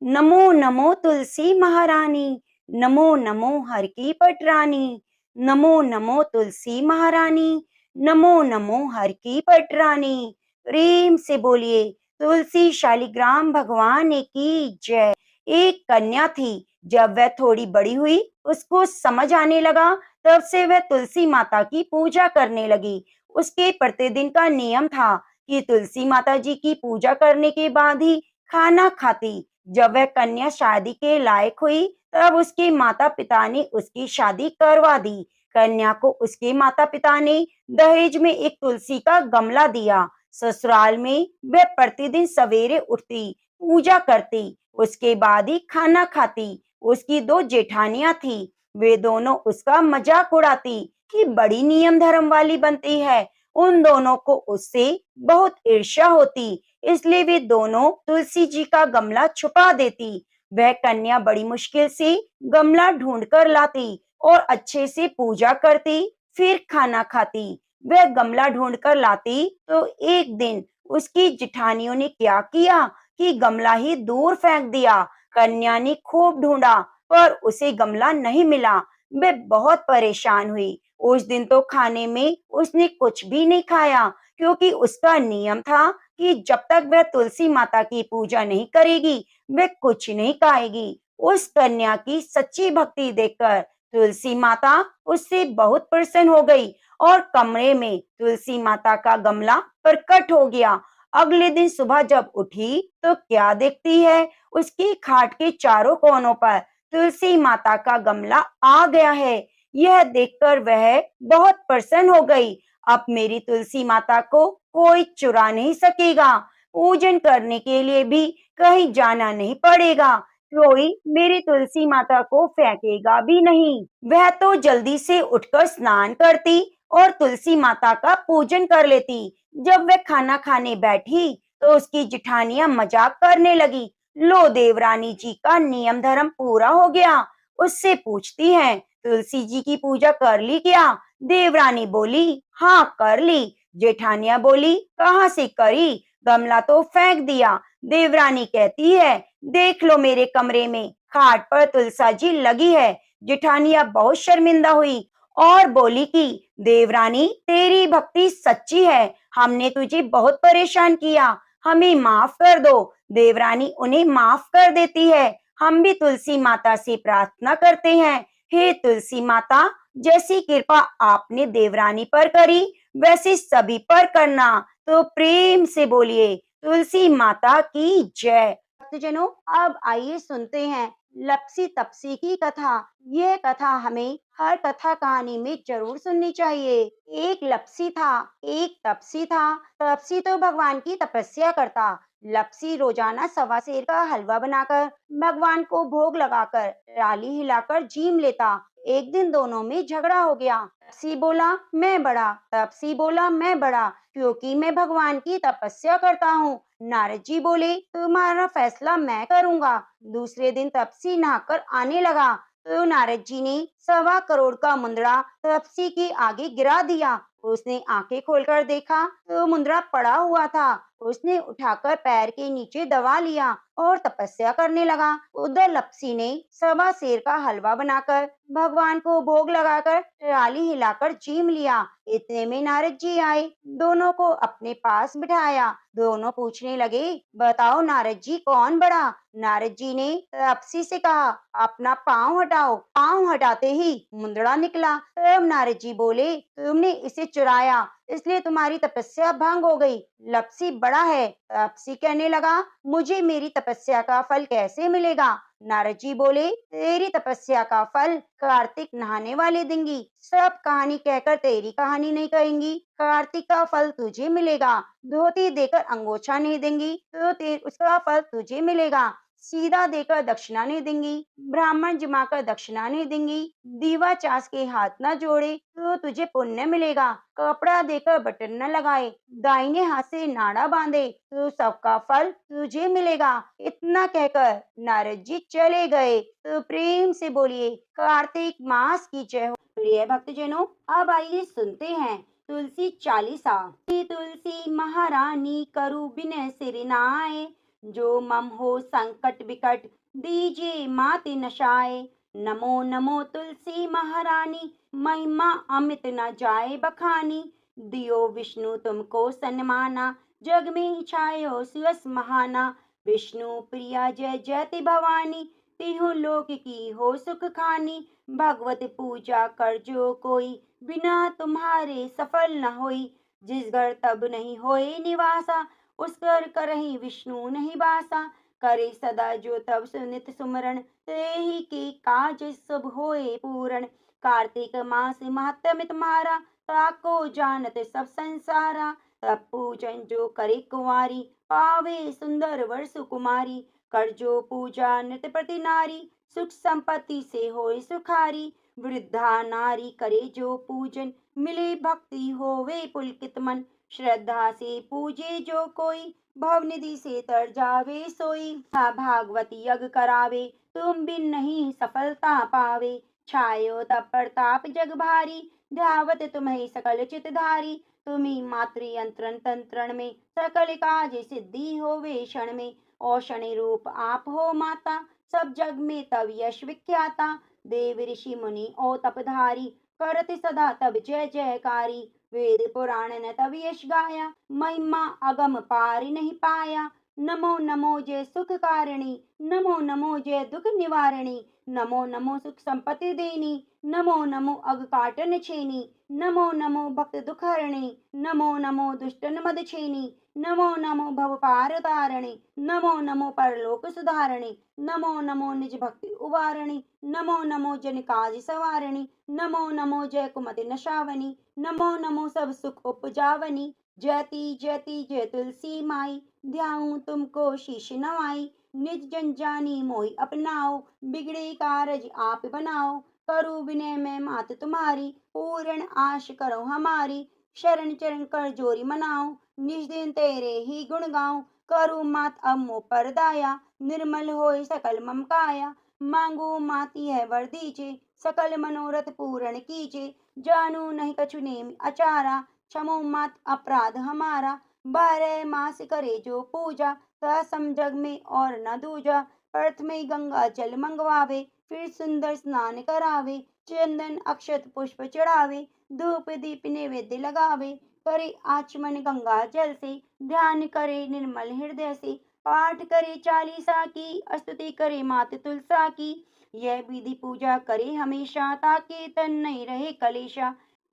[SPEAKER 1] नमो नमो तुलसी महारानी, नमो नमो हर की पटरानी, नमो नमो तुलसी महारानी, नमो नमो हर की पटरानी। प्रेम से बोलिए, तुलसी शालिग्राम भगवान की जय। एक कन्या थी। जब वह थोड़ी बड़ी हुई, उसको समझ आने लगा, तब से वह तुलसी माता की पूजा करने लगी। उसके प्रतिदिन का नियम था कि तुलसी माता जी की पूजा करने के बाद ही खाना खाती। जब वह कन्या शादी के लायक हुई, तब उसके माता पिता ने उसकी शादी करवा दी। कन्या को उसके माता पिता ने दहेज में एक तुलसी का गमला दिया। ससुराल में वह प्रतिदिन सवेरे उठती, पूजा करती, उसके बाद ही खाना खाती। उसकी दो जेठानियां थी, वे दोनों उसका मजाक उड़ाती कि बड़ी नियम धर्म वाली बनती है। उन दोनों को उससे बहुत ईर्ष्या होती, इसलिए वे दोनों तुलसी जी का गमला छुपा देती। वह कन्या बड़ी मुश्किल से गमला ढूंढ कर लाती और अच्छे से पूजा करती, फिर खाना खाती। वह गमला ढूंढ कर लाती तो एक दिन उसकी जिठानियों ने क्या किया कि गमला ही दूर फेंक दिया। कन्या ने खूब ढूंढा, पर उसे गमला नहीं मिला। वह बहुत परेशान हुई। उस दिन तो खाने में उसने कुछ भी नहीं खाया, क्योंकि उसका नियम था कि जब तक वह तुलसी माता की पूजा नहीं करेगी, वह कुछ नहीं खाएगी। उस कन्या की सच्ची भक्ति देखकर तुलसी माता उससे बहुत प्रसन्न हो गई और कमरे में तुलसी माता का गमला प्रकट हो गया। अगले दिन सुबह जब उठी तो क्या देखती है, उसकी खाट के चारों कोनों पर तुलसी माता का गमला आ गया है। यह देखकर वह बहुत प्रसन्न हो गई। अब मेरी तुलसी माता को कोई चुरा नहीं सकेगा। पूजन करने के लिए भी कहीं जाना नहीं पड़ेगा। कोई मेरी तुलसी माता को फेंकेगा भी नहीं। वह तो जल्दी से उठकर स्नान करती और तुलसी माता का पूजन कर लेती। जब वह खाना खाने बैठी तो उसकी जिठानियां मजाक करने लगी। लो, देवरानी जी का नियम धर्म पूरा हो गया। उससे पूछती है, तुलसी जी की पूजा कर ली क्या? देवरानी बोली, हाँ कर ली। जेठानिया बोली, कहाँ से करी? गमला तो फेंक दिया। देवरानी कहती है, देख लो मेरे कमरे में खाट पर तुलसा जी लगी है। जेठानिया बहुत शर्मिंदा हुई और बोली कि देवरानी, तेरी भक्ति सच्ची है, हमने तुझे बहुत परेशान किया, हमें माफ कर दो। देवरानी उन्हें माफ कर देती है। हम भी तुलसी माता से प्रार्थना करते हैं, हे तुलसी माता, जैसी कृपा आपने देवरानी पर करी, वैसे सभी पर करना। तो प्रेम से बोलिए, तुलसी माता की जय। भक्तजनों, अब आइए सुनते हैं लपसी तपसी की कथा। यह कथा हमें हर कथा कहानी में जरूर सुननी चाहिए। एक लपसी था, एक तपसी था। तपसी तो भगवान की तपस्या करता। लपसी रोजाना सवा सेर का हलवा बनाकर भगवान को भोग लगाकर राली हिलाकर जीम लेता। एक दिन दोनों में झगड़ा हो गया। तपसी बोला, मैं बड़ा। तपसी बोला, मैं बड़ा, क्योंकि मैं भगवान की तपस्या करता हूँ। नारद जी बोले, तुम्हारा फैसला मैं करूंगा। दूसरे दिन तपसी नहाकर आने लगा तो नारद जी ने 1.25 करोड़ का मुंदड़ा तपसी के आगे गिरा दिया। उसने आंखें खोलकर देखा तो मुंदरा पड़ा हुआ था। उसने उठाकर पैर के नीचे दबा लिया और तपस्या करने लगा। उधर लपसी ने सवा सेर का हलवा बनाकर भगवान को भोग लगाकर ट्राली हिलाकर चीम लिया। इतने में नारद जी आए, दोनों को अपने पास बिठाया। दोनों पूछने लगे, बताओ नारद जी कौन बड़ा? नारद जी ने लपसी से कहा, अपना पाँव हटाओ। पाँव हटाते ही मुंदड़ा निकला। तब नारद जी बोले, तुमने इसे चुराया, इसलिए तुम्हारी तपस्या भंग हो गई। लपसी बड़ा है। लपसी कहने लगा, मुझे मेरी तपस्या का फल कैसे मिलेगा? नारद जी बोले, तेरी तपस्या का फल कार्तिक नहाने वाले देंगी। सब कहानी कहकर तेरी कहानी नहीं कहेंगी। कार्तिक का फल तुझे मिलेगा। धोती देकर अंगोछा नहीं देंगी तो उसका फल तुझे मिलेगा। सीधा देकर दक्षिणा नहीं देंगी, ब्राह्मण जिमाकर दक्षिणा नहीं देंगी, दीवा चास के हाथ न जोड़े तो तुझे पुण्य मिलेगा। कपड़ा देकर बटन न लगाए, दाहिने हाथ से नाड़ा बांधे तो सबका फल तुझे मिलेगा। इतना कहकर नारद जी चले गए। तो प्रेम से बोलिए, कार्तिक मास की जय हो। प्रिय भक्तजनों, अब आइए सुनते हैं तुलसी चालीसा। तुलसी महारानी करू बिन सिर नाए, जो मम हो संकट विकट दीजिए माति नशाए। नमो नमो तुलसी महारानी, महिमा अमित न जाए बखानी। दियो विष्णु तुमको सन्माना, जग में छायो सुयस महाना। विष्णु प्रिया जय जयति भवानी, तिहु लोक की हो सुख खानी। भगवत पूजा कर जो कोई, बिना तुम्हारे सफल न होई। जिस घर तब नहीं होए निवासा, उस घर करहि विष्णु नहीं बासा। करे सदा जो तब सुनित सुमरण, ते ही के काज सब होए पूरण। कार्तिक मास महात्म्य तुम्हारा, ताको जानत सब संसारा। तब पूजन जो करे कुंवारी, पावे सुंदर वर सुकुमारी। कर जो पूजा नित प्रति नारी, सुख संपत्ति से होए सुखारी। वृद्धा नारी करे जो पूजन, मिले भक्ति होवे पुलकित मन। श्रद्धा से पूजे जो कोई, भवनिधि से तर जावे सोई। भागवत यज्ञ करावे, तुम बिन नहीं सफलता पावे। छायो तब प्रताप जग भारी, ध्यावत तुम्हें सकल चितधारी। तुम्ही मातृ यंत्रण तंत्रण में, सकल काज सिद्धि होवे क्षण में। औषणि रूप आप हो माता, सब जग में तब यश विख्याता। देव ऋषि मुनि ओ तपधारी, करत सदा तब जय जयकारी। वेद पुराण न तब यश गाया, महिमा अगम पार नहीं पाया। नमो नमो जय सुख कारिणी, नमो नमो जय दुख निवारिणी। नमो नमो सुख संपत्ति देनी, नमो नमो अग काटन छेनी। नमो नमो भक्त दुख हरणी, नमो नमो दुष्टन मद छेनी। नमो नमो भव पार तारणी, नमो नमो परलोक सुधारणी। नमो नमो निज भक्ति उवारणी, नमो नमो जन काज सवारणी। नमो नमो जय कुमति नशावनी, नमो नमो सब सुख उपजावनी। जयति जयति जय तुलसी माई, ध्याऊं तुमको शीश नवाई। निज जन जानी मोहि अपनाओ, बिगड़े कारज आप बनाओ। करूं विनय मैं मात तुम्हारी, पूर्ण आश करो हमारी। शरण चरण कर जोरी मनाओ, निज दिन तेरे ही गुण गाऊं। करूं मात अब मोह पर दाया, निर्मल होए सकल मम काया। मांगू मात यह वर दीजे, सकल मनोरथ पूर्ण कीजे। जानू नहीं कछु नेम अचारा, क्षमो मात अपराध हमारा। 12 मास करे जो पूजा, सम जग में और न दूजा। प्रथम गंगा जल मंगवावे, फिर सुंदर स्नान करावे। चंदन अक्षत पुष्प चढ़ावे, धूप दीप नैवेद्य लगावे। करे आचमन गंगा जल से, ध्यान करे निर्मल हृदय से। पाठ करे चालीसा की, स्तुति करे मात तुलसा की। यह विधि पूजा करे हमेशा, ताकि तन नहीं रहे कलेशा।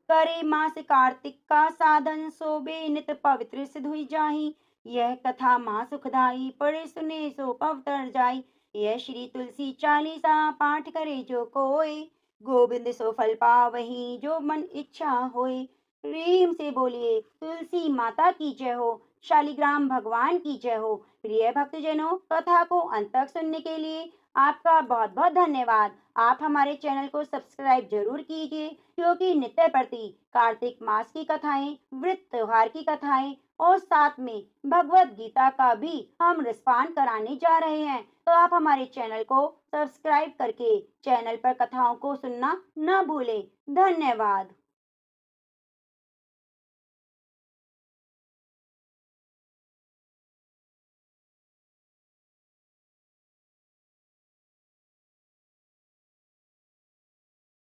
[SPEAKER 1] करे मास कार्तिक का साधन, सोबे नित पवित्र सिद्ध हुई जाहि। यह कथा माँ सुखदाई, पढ़े सुने सो पवतर जाई। यह श्री तुलसी चालीसा, पाठ करे जो कोई। गोविंद सो फल पावही, जो मन इच्छा होए। प्रेम से बोलिए, तुलसी माता की जय हो, शालिग्राम भगवान की जय हो। प्रिय भक्तजनों, कथा को अंत तक सुनने के लिए आपका बहुत बहुत धन्यवाद। आप हमारे चैनल को सब्सक्राइब जरूर कीजिए, क्योंकि नित्य प्रति कार्तिक मास की कथाएं, व्रत त्योहार की कथाएं और साथ में भगवत गीता का भी हम रसपान कराने जा रहे हैं। तो आप हमारे चैनल को सब्सक्राइब करके चैनल पर कथाओं को सुनना न भूलें। धन्यवाद।